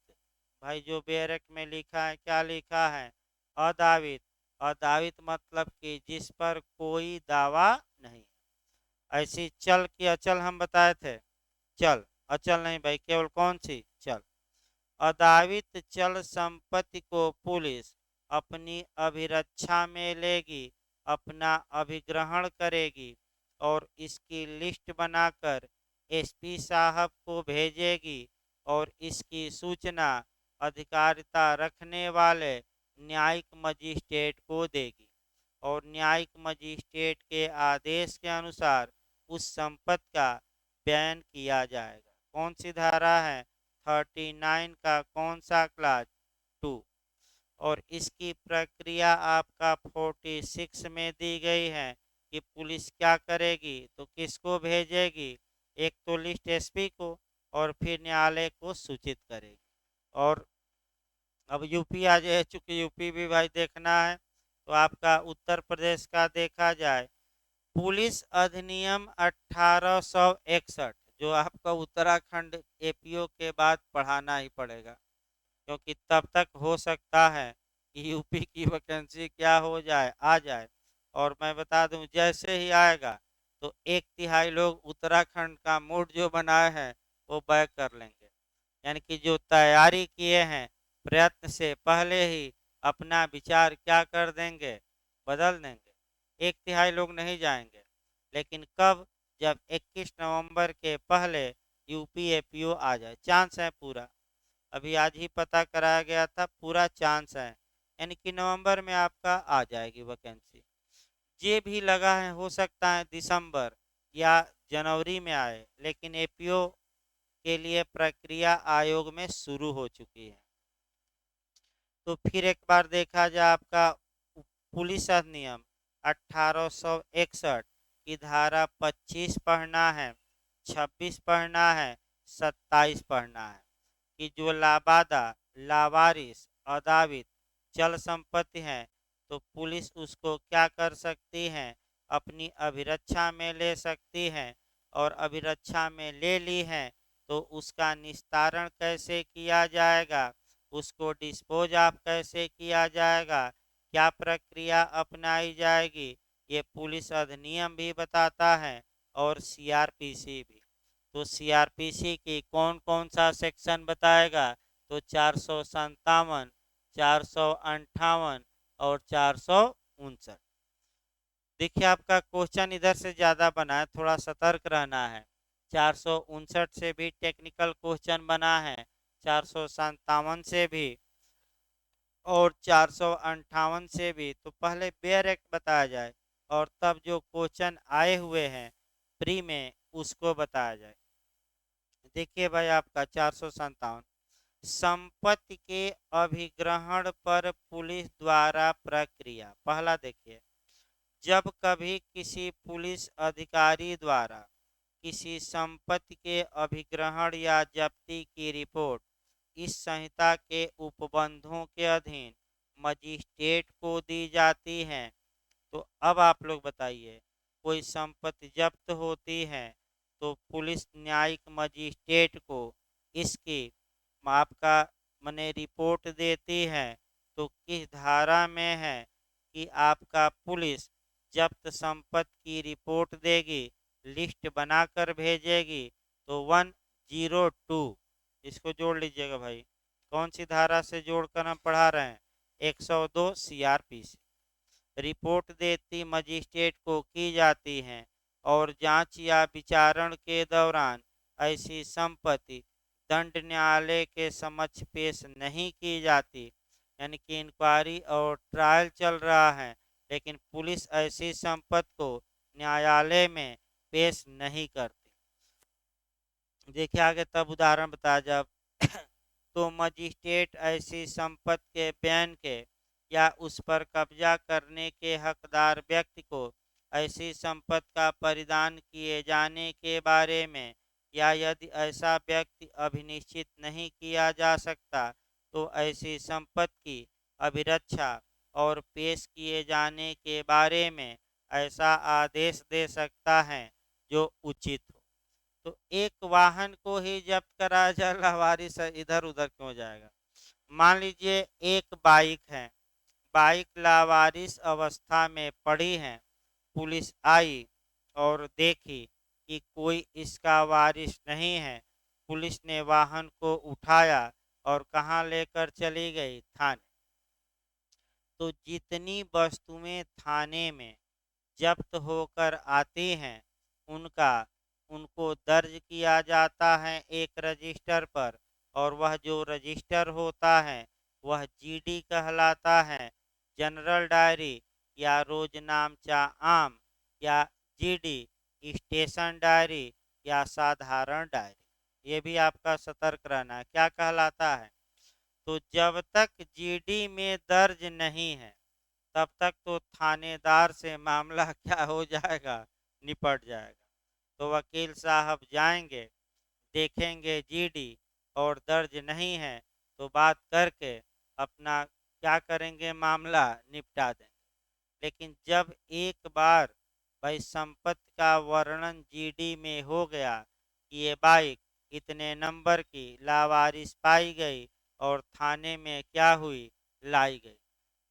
भाई जो बैरक में लिखा है क्या लिखा है? अदावित। अदावित मतलब कि जिस पर कोई दावा नहीं। ऐसी चल की अचल हम बताए थे, चल अचल नहीं भाई, केवल कौन सी? चल। अदावित चल संपत्ति को पुलिस अपनी अभिरक्षा में लेगी, अपना अभिग्रहण करेगी और इसकी लिस्ट बनाकर एसपी साहब को भेजेगी, और इसकी सूचना अधिकारिता रखने वाले न्यायिक मजिस्ट्रेट को देगी, और न्यायिक मजिस्ट्रेट के आदेश के अनुसार उस संपत्ति का बयान किया जाएगा। कौन सी धारा है? 39 का कौन सा क्लास? 2। और इसकी प्रक्रिया आपका 46 में दी गई है कि पुलिस क्या करेगी, तो किसको भेजेगी? एक तो लिस्ट एसपी को, और फिर न्यायालय को सूचित करेगी। और अब यूपी आ जाए, चूंकि यूपी भी भाई देखना है, तो आपका उत्तर प्रदेश का देखा जाए, पुलिस अधिनियम 1861, जो आपका उत्तराखंड एपीओ के बाद पढ़ाना ही पड़ेगा, क्योंकि तब तक हो सकता है कि यूपी की वैकेंसी क्या हो जाए, आ जाए। और मैं बता दूं जैसे ही आएगा तो 1/3 लोग उत्तराखंड का मूड जो बनाए हैं वो बैक कर लेंगे। यानी कि जो तैयारी किए हैं प्रयत्न से पहले ही अपना विचार क्या कर देंगे, बदल देंगे। एक तिहाई लोग नहीं जाएंगे, लेकिन कब? जब 21 नवंबर के पहले यूपीएपीओ आ जाए। चांस है पूरा, अभी आज ही पता कराया गया था, पूरा चांस है। यानी कि नवंबर में आपका आ जाएगी वैकेंसी। जे भी लगा है हो सकता है दिसंबर या जनवरी में आए, लेकिन एपीओ के लिए प्रक्रिया आयोग में शुरू हो चुकी है। तो फिर एक बार देखा जाए आपका पुलिस अधिनियम 1861 की धारा 25 पढ़ना है, 26 पढ़ना है, 27 पढ़ना है कि जो लाबादा, लावारिस, अदावित चल संपत्ति है, तो पुलिस उसको क्या कर सकती है? अपनी अभिरक्षा में ले सकती है। और अभिरक्षा में ले ली है तो उसका निस्तारण कैसे किया जाएगा, उसको डिस्पोज ऑफ कैसे किया जाएगा, क्या प्रक्रिया अपनाई जाएगी, ये पुलिस अधिनियम भी बताता है और सीआरपीसी भी। तो सीआरपीसी की कौन कौन सा सेक्शन बताएगा? तो 457, 458 और 459। देखिए आपका क्वेश्चन इधर से ज़्यादा बना है, थोड़ा सतर्क रहना है। 459 से भी टेक्निकल क्वेश्चन बना है, 457 से भी और 458 से भी। तो पहले बेयर एक्ट बताया जाए और तब जो क्वेश्चन आए हुए हैं प्री में उसको बताया जाए। देखिए भाई आपका 457, संपत्ति के अभिग्रहण पर पुलिस द्वारा प्रक्रिया। पहला देखिए, जब कभी किसी पुलिस अधिकारी द्वारा किसी संपत्ति के अभिग्रहण या जब्ती की रिपोर्ट इस संहिता के उपबंधों के अधीन मजिस्ट्रेट को दी जाती है, तो अब आप लोग बताइए, कोई संपत्ति जब्त होती है तो पुलिस न्यायिक मजिस्ट्रेट को इसकी आपका मने रिपोर्ट देती है। तो किस धारा में है कि आपका पुलिस जब्त संपत्ति की रिपोर्ट देगी, लिस्ट बनाकर भेजेगी? तो 102, इसको जोड़ लीजिएगा भाई। कौन सी धारा से जोड़कर हम पढ़ा रहे हैं? 102 सीआरपीसी। रिपोर्ट देती मजिस्ट्रेट को की जाती हैं और जांच या विचारण के दौरान ऐसी संपत्ति दंड न्यायालय के समक्ष पेश नहीं की जाती। यानी कि इंक्वायरी और ट्रायल चल रहा है, लेकिन पुलिस ऐसी संपत्ति को न्यायालय में पेश नहीं करती। देखिए आगे तब उदाहरण बताया जब तो मजिस्ट्रेट ऐसी संपत्ति के बयान के या उस पर कब्जा करने के हकदार व्यक्ति को ऐसी संपत्ति का परिदान किए जाने के बारे में, या यदि ऐसा व्यक्ति अभिनिश्चित नहीं किया जा सकता, तो ऐसी संपत्ति की अभिरक्षा और पेश किए जाने के बारे में ऐसा आदेश दे सकता है जो उचित हो। तो एक वाहन को ही जब्त कराया जाए, लावारिस इधर उधर क्यों जाएगा? मान लीजिए एक बाइक है, बाइक लावारिस अवस्था में पड़ी है, पुलिस आई और देखी कि कोई इसका वारिस नहीं है, पुलिस ने वाहन को उठाया और कहाँ लेकर चली गई? थाने। तो जितनी वस्तुएं थाने में जब्त होकर आती हैं उनका उनको दर्ज किया जाता है एक रजिस्टर पर, और वह जो रजिस्टर होता है वह जीडी कहलाता है, जनरल डायरी या रोजनामचा आम, या जीडी स्टेशन डायरी या साधारण डायरी। ये भी आपका सतर्क रहना है, क्या कहलाता है? तो जब तक जीडी में दर्ज नहीं है तब तक तो थानेदार से मामला क्या हो जाएगा? निपट जाएगा। तो वकील साहब जाएंगे, देखेंगे जीडी और दर्ज नहीं है, तो बात करके अपना क्या करेंगे? मामला निपटा देंगे। लेकिन जब एक बार भाई संपत्ति का वर्णन जीडी में हो गया कि ये बाइक इतने नंबर की लावारिस पाई गई और थाने में क्या हुई? लाई गई,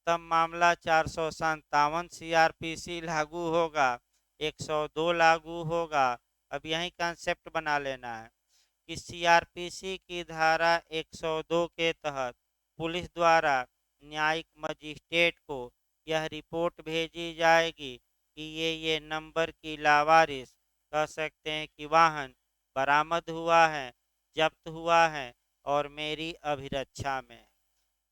तब मामला 457 सीआरपीसी लागू होगा, 102 लागू होगा। अब यही कंसेप्ट बना लेना है। कि सीआरपीसी की धारा 102 के तहत पुलिस द्वारा न्यायिक मजिस्ट्रेट को यह रिपोर्ट भेजी जाएगी कि ये नंबर की लावारिस कह सकते हैं कि वाहन बरामद हुआ है, जब्त हुआ है और मेरी अभिरक्षा में है।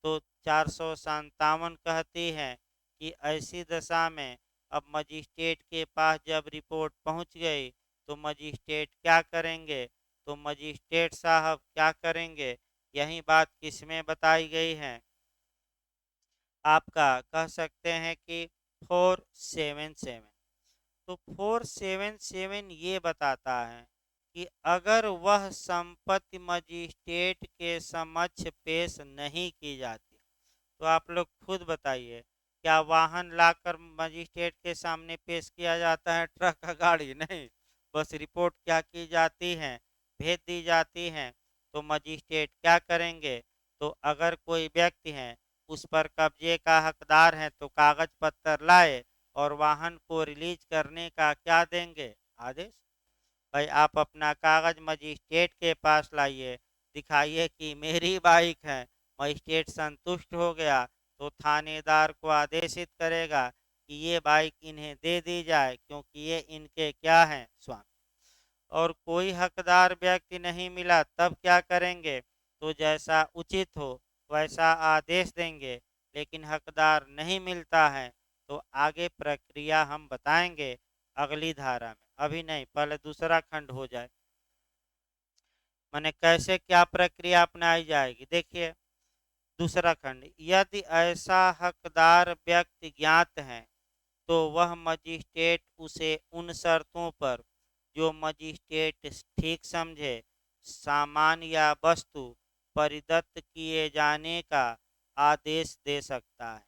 तो 457 कहती है कि ऐसी दशा में अब मजिस्ट्रेट के पास जब रिपोर्ट पहुंच गई तो मजिस्ट्रेट क्या करेंगे, तो मजिस्ट्रेट साहब क्या करेंगे, यही बात किसमें बताई गई है, आपका कह सकते हैं कि 477। तो 477 ये बताता है कि अगर वह संपत्ति मजिस्ट्रेट के समक्ष पेश नहीं की जाती, तो आप लोग खुद बताइए, क्या वाहन लाकर मजिस्ट्रेट के सामने पेश किया जाता है, ट्रक का गाड़ी नहीं, बस रिपोर्ट क्या की जाती है, भेज दी जाती है। तो मजिस्ट्रेट क्या करेंगे, तो अगर कोई व्यक्ति है उस पर कब्जे का हकदार है तो कागज पत्तर लाए और वाहन को रिलीज करने का क्या देंगे, आदेश। भाई आप अपना कागज मजिस्ट्रेट के पास लाइए, दिखाइए कि मेरी बाइक है, मजिस्ट्रेट संतुष्ट हो गया तो थानेदार को आदेशित करेगा कि ये बाइक इन्हें दे दी जाए क्योंकि ये इनके क्या हैं, स्वामी। और कोई हकदार व्यक्ति नहीं मिला तब क्या करेंगे, तो जैसा उचित हो वैसा आदेश देंगे, लेकिन हकदार नहीं मिलता है तो आगे प्रक्रिया हम बताएंगे अगली धारा में, अभी नहीं, पहले दूसरा खंड हो जाए, माने कैसे क्या प्रक्रिया अपनाई जाएगी। देखिए दूसरा खंड, यदि ऐसा हकदार व्यक्ति ज्ञात है तो वह मजिस्ट्रेट उसे उन शर्तों पर जो मजिस्ट्रेट ठीक समझे सामान या वस्तु परिदत्त किए जाने का आदेश दे सकता है।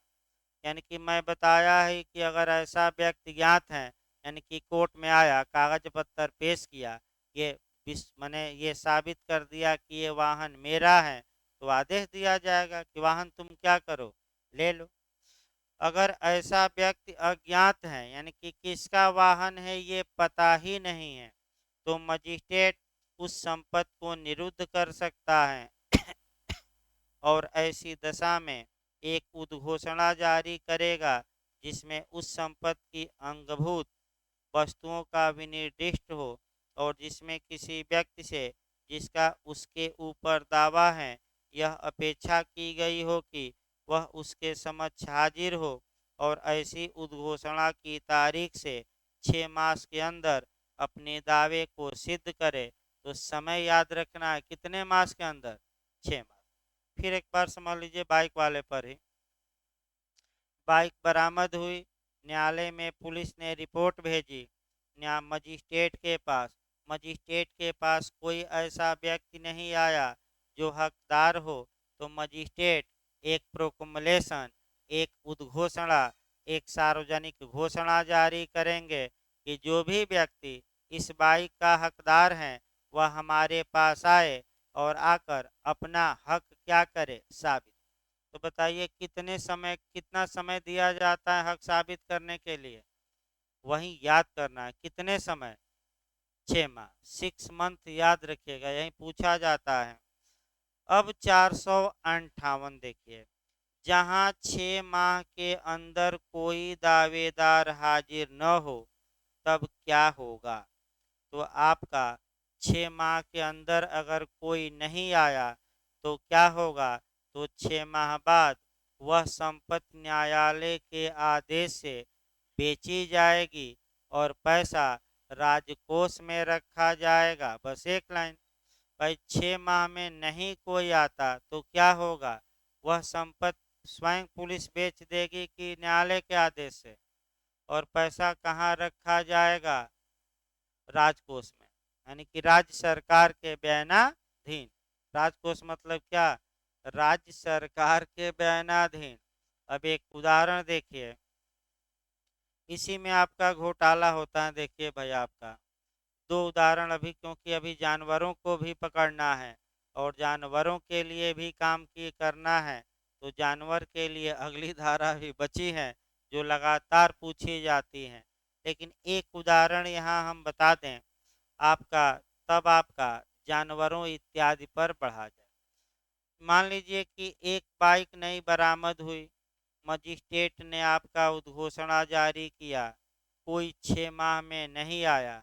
यानी कि मैं बताया है कि अगर ऐसा व्यक्ति ज्ञात है, यानी कि कोर्ट में आया, कागज पत्तर पेश किया, ये मैंने ये साबित कर दिया कि ये वाहन मेरा है, तो आदेश दिया जाएगा कि वाहन तुम क्या करो, ले लो। अगर ऐसा व्यक्ति अज्ञात है, यानी कि किसका वाहन है ये पता ही नहीं है, तो मजिस्ट्रेट उस संपत्ति को निरुद्ध कर सकता है और ऐसी दशा में एक उद्घोषणा जारी करेगा जिसमें उस संपत्ति की अंगभूत वस्तुओं का विनिर्दिष्ट हो और जिसमें किसी व्यक्ति से जिसका उसके ऊपर दावा है यह अपेक्षा की गई हो कि वह उसके समक्ष हाजिर हो और ऐसी उद्घोषणा की तारीख से 6 मास के अंदर अपने दावे को सिद्ध करे। तो समय याद रखना है, कितने मास के अंदर, 6 मास। फिर एक बार समझ लीजिए बाइक वाले पर ही, बाइक बरामद हुई, न्यायालय में पुलिस ने रिपोर्ट भेजी न्याय मजिस्ट्रेट के पास, मजिस्ट्रेट के पास कोई ऐसा व्यक्ति नहीं आया जो हकदार हो, तो मजिस्ट्रेट एक प्रोक्लेमेशन, एक उद्घोषणा, एक सार्वजनिक घोषणा जारी करेंगे कि जो भी व्यक्ति इस बाइक का हकदार है वह हमारे पास आए और आकर अपना हक क्या करे, साबित। तो बताइए कितना समय दिया जाता है हक साबित करने के लिए, वही याद करना है, कितने समय, 6 माह, 6 मंथ, याद रखिएगा, यही पूछा जाता है। अब 458 देखिए, जहां 6 माह के अंदर कोई दावेदार हाजिर न हो तब क्या होगा, तो आपका 6 माह के अंदर अगर कोई नहीं आया तो क्या होगा, तो 6 माह बाद वह संपत्ति न्यायालय के आदेश से बेची जाएगी और पैसा राजकोष में रखा जाएगा। बस एक लाइन, भाई 6 माह में नहीं कोई आता तो क्या होगा, वह संपत्ति स्वयं पुलिस बेच देगी कि न्यायालय के आदेश से, और पैसा कहाँ रखा जाएगा, राजकोष में, यानी कि राज्य सरकार के बयानाधीन। राजकोष मतलब क्या, राज्य सरकार के बयानाधीन। अब एक उदाहरण देखिए, इसी में आपका घोटाला होता है। देखिए भाई आपका दो उदाहरण अभी, क्योंकि अभी जानवरों को भी पकड़ना है और जानवरों के लिए भी काम की करना है, तो जानवर के लिए अगली धारा भी बची है जो लगातार पूछी जाती है। लेकिन एक उदाहरण यहाँ हम बता दें आपका, तब आपका जानवरों इत्यादि पर बढ़ा जाए। मान लीजिए कि एक बाइक नई बरामद हुई, मजिस्ट्रेट ने आपका उद्घोषणा जारी किया, कोई 6 माह में नहीं आया,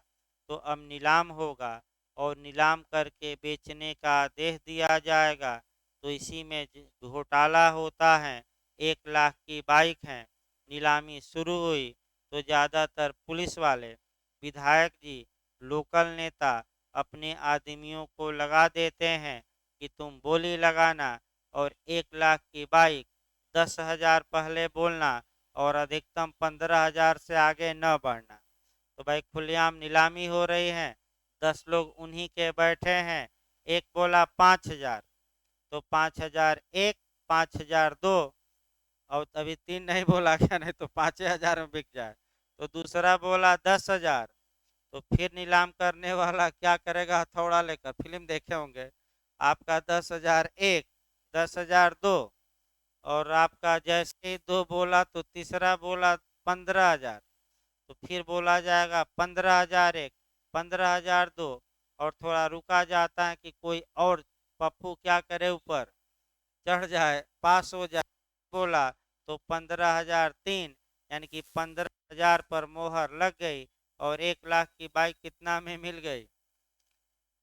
तो अब नीलाम होगा और नीलाम करके बेचने का आदेश दिया जाएगा। तो इसी में घोटाला होता है। 1 लाख की बाइक है, नीलामी शुरू हुई तो ज़्यादातर पुलिस वाले, विधायक जी, लोकल नेता अपने आदमियों को लगा देते हैं कि तुम बोली लगाना और 1 लाख की बाइक 10,000 पहले बोलना और अधिकतम 15,000 से आगे न बढ़ना। तो भाई खुलेआम नीलामी हो रही है, 10 लोग उन्हीं के बैठे हैं। एक बोला 5,000, तो 5,001, 5,002, और अभी 3 नहीं बोला क्या, नहीं तो 5,000 में बिक जाए। तो दूसरा बोला 10,000, तो फिर नीलाम करने वाला क्या करेगा, हथौड़ा लेकर, फिल्म देखे होंगे, आपका 10,001, 10,002, और आपका जैसे ही 2 बोला तो तीसरा बोला 15,000, तो फिर बोला जाएगा 15,001, 15,002, और थोड़ा रुका जाता है कि कोई और पप्पू क्या करे, ऊपर चढ़ जाए, पास हो जाए, बोला तो 15,003, यानी कि 15,000 पर मोहर लग गई और 1 लाख की बाइक कितना में मिल गई,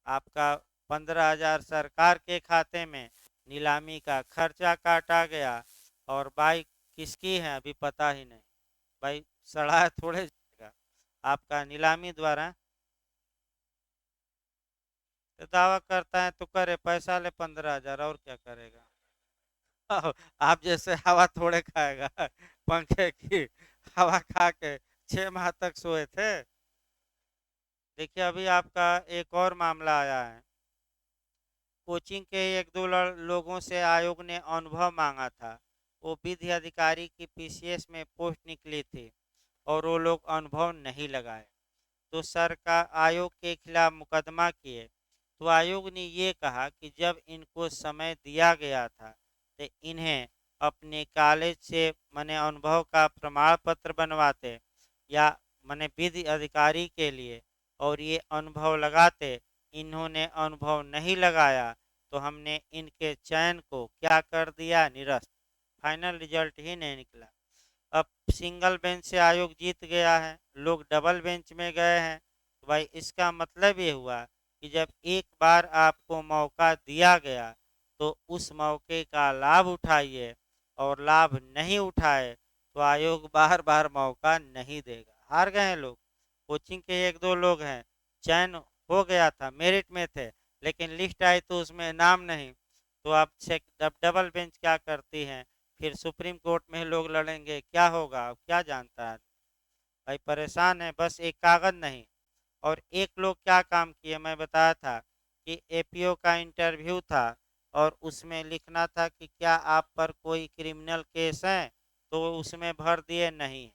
आपका 15,000 सरकार के खाते में, नीलामी का खर्चा काटा गया और बाइक किसकी है अभी पता ही नहीं। भाई सड़ा थोड़े जाएगा, आपका नीलामी द्वारा तो दावा करता है तो करे, पैसा ले 15,000, और क्या करेगा। आप जैसे हवा थोड़े खाएगा, पंखे की हवा खा के 6 माह तक सोए थे। देखिए अभी आपका एक और मामला आया है। कोचिंग के एक दो लोगों से आयोग ने अनुभव मांगा था। वो विधि अधिकारी की पीसीएस में पोस्ट निकली थी और वो लोग अनुभव नहीं लगाए, तो सरकार आयोग के खिलाफ मुकदमा किए। तो आयोग ने ये कहा कि जब इनको समय दिया गया था तो इन्हें अपने कॉलेज से मने अनुभव का प्रमाण पत्र बनवाते या मने विधि अधिकारी के लिए, और ये अनुभव लगाते। इन्होंने अनुभव नहीं लगाया तो हमने इनके चयन को क्या कर दिया, निरस्त। फाइनल रिजल्ट ही नहीं निकला। अब सिंगल बेंच से आयोग जीत गया है, लोग डबल बेंच में गए हैं। तो भाई इसका मतलब ये हुआ कि जब एक बार आपको मौका दिया गया तो उस मौके का लाभ उठाइए, और लाभ नहीं उठाए तो आयोग बार बार मौका नहीं देगा। हार गए हैं लोग। कोचिंग के एक दो लोग हैं, चयन हो गया था, मेरिट में थे, लेकिन लिस्ट आई तो उसमें नाम नहीं। तो अब डबल बेंच क्या करती हैं, फिर सुप्रीम कोर्ट में लोग लड़ेंगे, क्या होगा अब क्या जानता है। भाई परेशान है, बस एक कागज नहीं। और एक लोग क्या काम किए, मैं बताया था कि एपीओ का इंटरव्यू था और उसमें लिखना था कि क्या आप पर कोई क्रिमिनल केस है, तो वो उसमें भर दिए नहीं।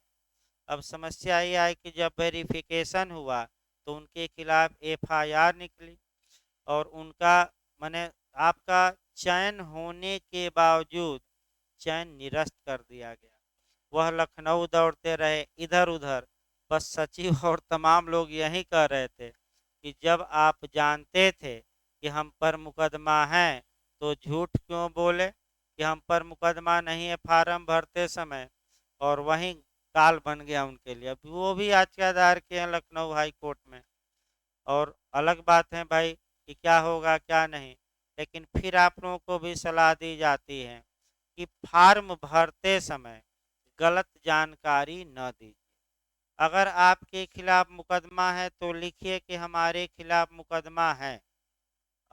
अब समस्या ये आई कि जब वेरिफिकेशन हुआ तो उनके खिलाफ एफआईआर निकली और उनका माने आपका चयन होने के बावजूद चयन निरस्त कर दिया गया। वह लखनऊ दौड़ते रहे इधर उधर, बस सचिव और तमाम लोग यही कह रहे थे कि जब आप जानते थे कि हम पर मुकदमा है तो झूठ क्यों बोले कि हम पर मुकदमा नहीं है फार्म भरते समय। और वहीं काल बन गया उनके लिए। अब वो भी आज के आधार के हैं लखनऊ हाई कोर्ट में। और अलग बात है भाई कि क्या होगा क्या नहीं, लेकिन फिर आप लोगों को भी सलाह दी जाती है कि फार्म भरते समय गलत जानकारी न दीजिए। अगर आपके खिलाफ मुकदमा है तो लिखिए कि हमारे खिलाफ मुकदमा है,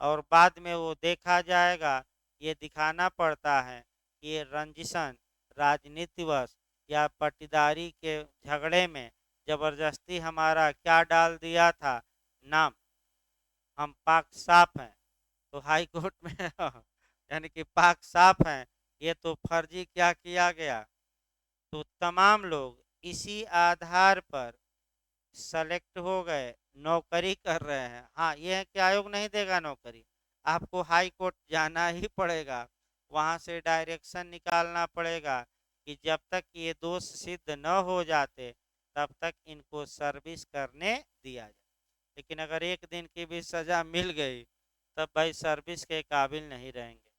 और बाद में वो देखा जाएगा। ये दिखाना पड़ता है कि ये रंजिशन, राजनीतिवश या पट्टीदारी के झगड़े में जबरदस्ती हमारा क्या डाल दिया था, नाम, हम पाक साफ हैं। तो हाई कोर्ट में यानी कि पाक साफ हैं, ये तो फर्जी क्या किया गया। तो तमाम लोग इसी आधार पर सेलेक्ट हो गए, नौकरी कर रहे हैं। हाँ ये है कि आयोग नहीं देगा नौकरी, आपको हाई कोर्ट जाना ही पड़ेगा, वहाँ से डायरेक्शन निकालना पड़ेगा कि जब तक ये दोष सिद्ध न हो जाते तब तक इनको सर्विस करने दिया जाए। लेकिन अगर एक दिन की भी सज़ा मिल गई तब भाई सर्विस के काबिल नहीं रहेंगे,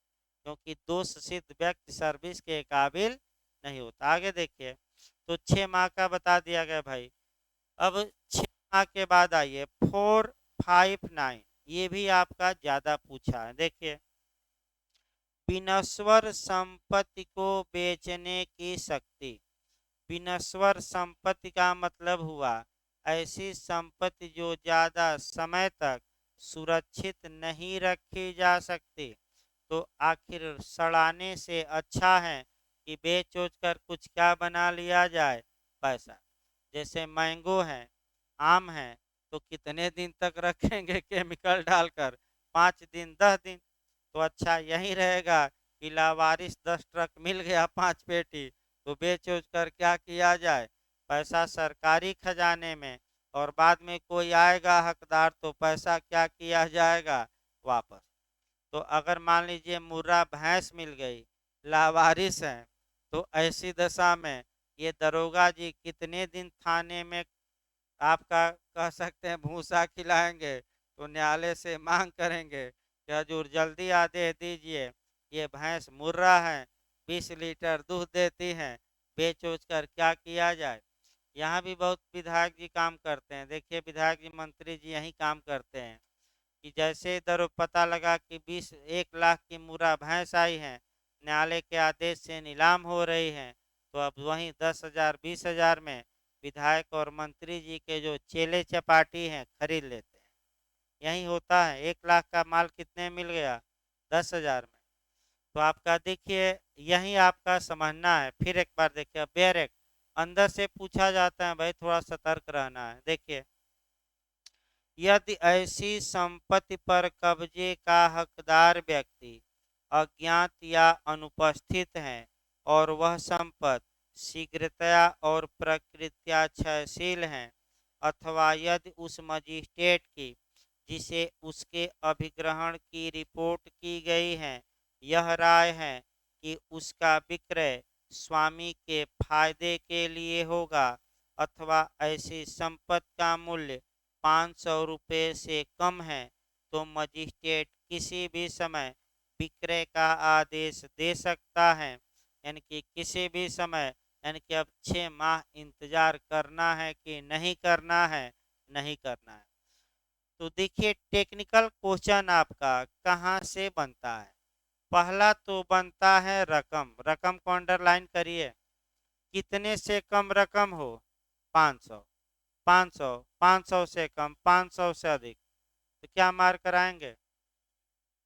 क्योंकि दोष सिद्ध व्यक्ति सर्विस के काबिल नहीं होता। आगे देखिए, तो 6 माह का बता दिया गया भाई। अब 6 माह के बाद आइए 459, ये भी आपका ज्यादा पूछा है। देखिए, विनश्वर संपत्ति को बेचने की शक्ति। विनश्वर संपत्ति का मतलब हुआ ऐसी संपत्ति जो ज्यादा समय तक सुरक्षित नहीं रखी जा सकती। तो आखिर सड़ाने से अच्छा है कि बेच उच कर कुछ क्या बना लिया जाए, पैसा। जैसे मैंगो है, आम है, तो कितने दिन तक रखेंगे केमिकल डालकर? 5 दिन 10 दिन। तो अच्छा यही रहेगा कि लावारिस 10 ट्रक मिल गया, 5 पेटी, तो बेच उच कर क्या किया जाए, पैसा सरकारी खजाने में, और बाद में कोई आएगा हकदार तो पैसा क्या किया जाएगा, वापस। तो अगर मान लीजिए मुर्रा भैंस मिल गई, लावारिस है, तो ऐसी दशा में ये दरोगा जी कितने दिन थाने में आपका कह सकते हैं भूसा खिलाएंगे? तो न्यायालय से मांग करेंगे कि हजूर जल्दी आदेश दीजिए, ये भैंस मुर्रा है, 20 लीटर दूध देती हैं, बेच उच कर क्या किया जाए। यहाँ भी बहुत विधायक जी काम करते हैं। देखिए, विधायक जी मंत्री जी यही काम करते हैं कि जैसे इधर पता लगा कि 1 लाख की मुर्रा भैंस आई है, न्यायालय के आदेश से नीलाम हो रही है, तो अब वहीं 10,000 20,000 में विधायक और मंत्री जी के जो चेले चपाटी हैं खरीद लेते हैं। यही होता है। 1 लाख का माल कितने मिल गया? 10,000 में। तो आपका देखिए, यही आपका समझना है। फिर एक बार देखिए, बैरेक अंदर से पूछा जाता है भाई, थोड़ा सतर्क रहना है। देखिए, यदि ऐसी संपत्ति पर कब्जे का हकदार व्यक्ति अज्ञात या अनुपस्थित है और वह संपत्ति शीघ्रतया और प्रकृत्या क्षयशील है, अथवा यदि उस मजिस्ट्रेट की जिसे उसके अभिग्रहण की रिपोर्ट की गई है यह राय है कि उसका विक्रय स्वामी के फायदे के लिए होगा, अथवा ऐसी संपत्ति का मूल्य 500 रुपये से कम है, तो मजिस्ट्रेट किसी भी समय विक्रय का आदेश दे सकता है। यानी कि किसी भी समय, यानी कि अब 6 माह इंतजार करना है कि नहीं करना है? नहीं करना है। तो देखिए, टेक्निकल क्वेश्चन आपका कहाँ से बनता है? पहला तो बनता है रकम। रकम को अंडरलाइन करिए। कितने से कम रकम हो? 500। 500, 500 से कम, 500 से अधिक, तो क्या मार कराएंगे?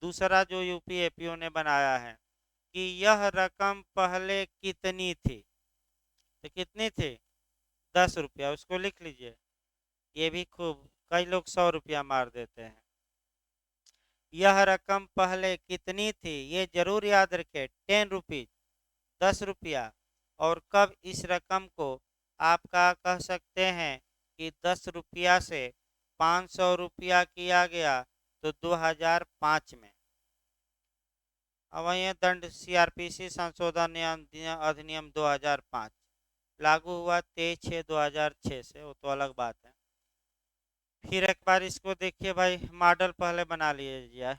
दूसरा जो यूपी एपीओ ने बनाया है कि यह रकम पहले कितनी थी, तो कितनी थी? 10 रुपया, उसको लिख लीजिए। ये भी खूब, कई लोग 100 रुपया मार देते हैं। यह रकम पहले कितनी थी ये जरूर याद रखें, 10 रुपीज, 10 रुपया। और कब इस रकम को आपका कह सकते हैं कि 10 रुपया से 500 रुपया किया गया, तो 2005 में। अब वही दंड सीआरपीसी संशोधन अधिनियम 2005 लागू हुआ 23/6/2006 से, वो तो अलग बात है। फिर एक बार इसको देखिए भाई, मॉडल पहले बना लीजिए।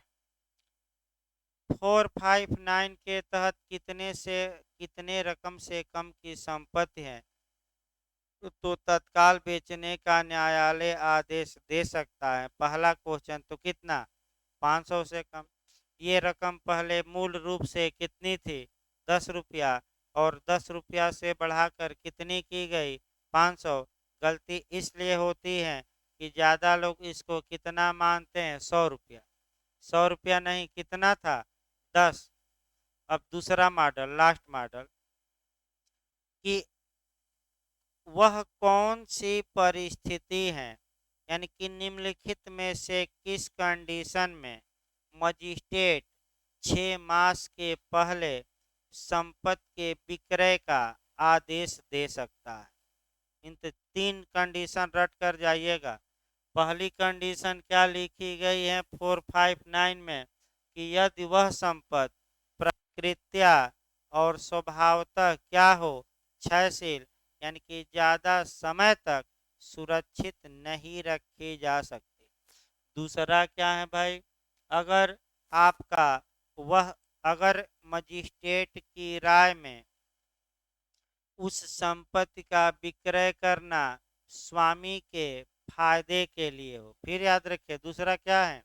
459 के तहत कितने रकम से कम की संपत्ति है तो तत्काल बेचने का न्यायालय आदेश दे सकता है। पहला क्वेश्चन, तो कितना? 500 से कम। ये रकम पहले मूल रूप से कितनी थी? 10 रुपया। और 10 रुपया से बढ़ाकर कितनी की गई? 500। गलती इसलिए होती है कि ज़्यादा लोग इसको कितना मानते हैं? 100 रुपया। 100 रुपया नहीं, कितना था? 10। अब दूसरा मॉडल, लास्ट मॉडल, कि वह कौन सी परिस्थिति है, यानी कि निम्नलिखित में से किस कंडीशन में मजिस्ट्रेट 6 मास के पहले संपत्ति के विक्रय का आदेश दे सकता है? इन 3 कंडीशन रट कर जाइएगा। पहली कंडीशन क्या लिखी गई है 459 में, कि यदि वह संपत्ति प्रकृत्या और स्वभावतः क्या हो? क्षयशील, यानी कि ज्यादा समय तक सुरक्षित नहीं रखी जा सकती। दूसरा क्या है भाई? अगर आपका वह अगर मजिस्ट्रेट की राय में उस संपत्ति का विक्रय करना स्वामी के फायदे के लिए हो। फिर याद रखिए दूसरा क्या है,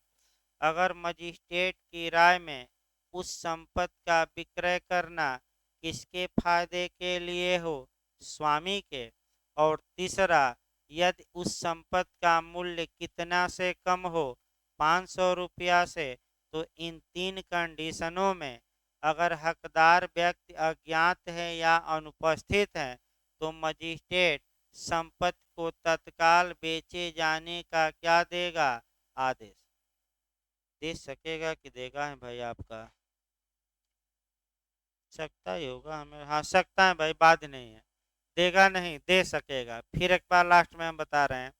अगर मजिस्ट्रेट की राय में उस संपत्ति का विक्रय करना किसके फायदे के लिए हो, स्वामी के। और तीसरा, यदि उस संपत्ति का मूल्य कितना से कम हो, 500 रुपया से, तो इन तीन कंडीशनों में अगर हकदार व्यक्ति अज्ञात है या अनुपस्थित है तो मजिस्ट्रेट संपत्ति को तत्काल बेचे जाने का क्या देगा, आदेश। दे सकेगा कि देगा है भाई आपका, सकता ही होगा हमें, हाँ सकता है भाई, बाद नहीं है, देगा नहीं, दे सकेगा। फिर एक बार लास्ट में हम बता रहे हैं,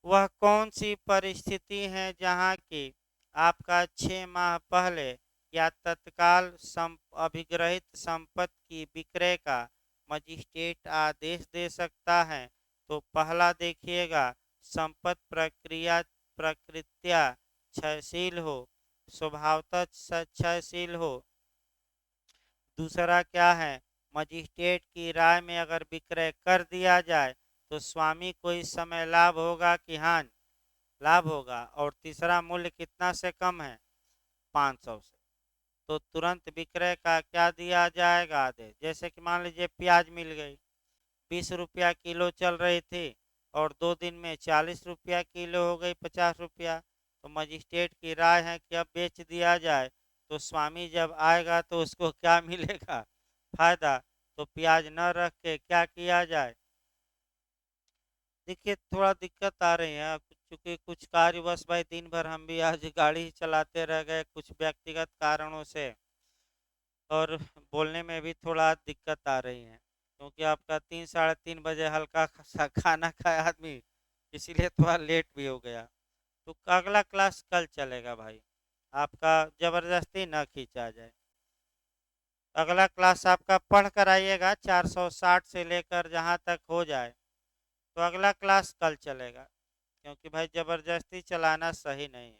वह कौन सी परिस्थिति है जहाँ की आपका 6 माह पहले या तत्काल अभिग्रहित संपत्ति की विक्रय का मजिस्ट्रेट आदेश दे सकता है। तो पहला देखिएगा, संपत्ति प्रकृत्या क्षयशील हो, स्वभावतः क्षयशील हो। दूसरा क्या है, मजिस्ट्रेट की राय में अगर विक्रय कर दिया जाए तो स्वामी को इस समय लाभ होगा कि हानि, लाभ होगा। और तीसरा, मूल्य कितना से कम है, 500 से, तो तुरंत विक्रय का क्या दिया जाएगा, आदेश। जैसे कि मान लीजिए प्याज मिल गई, 20 रुपया किलो चल रही थी और 2 दिन में 40 रुपया किलो हो गई, 50 रुपया। तो मजिस्ट्रेट की राय है कि अब बेच दिया जाए। तो स्वामी जब आएगा तो उसको क्या मिलेगा, फायदा। तो प्याज न रख के क्या किया जाए, देखिए थोड़ा दिक्कत आ रही है क्योंकि कुछ कार्यवश भाई दिन भर हम भी आज गाड़ी ही चलाते रह गए कुछ व्यक्तिगत कारणों से, और बोलने में भी थोड़ा दिक्कत आ रही है क्योंकि आपका 3 साढ़े 3 बजे हल्का सा खाना खाया आदमी, इसीलिए थोड़ा लेट भी हो गया। तो अगला क्लास कल चलेगा भाई, आपका जबरदस्ती न खींचा जाए। अगला क्लास आपका पढ़ कर आइएगा 460 से लेकर जहाँ तक हो जाए, तो अगला क्लास कल चलेगा, क्योंकि भाई जबरदस्ती चलाना सही नहीं है।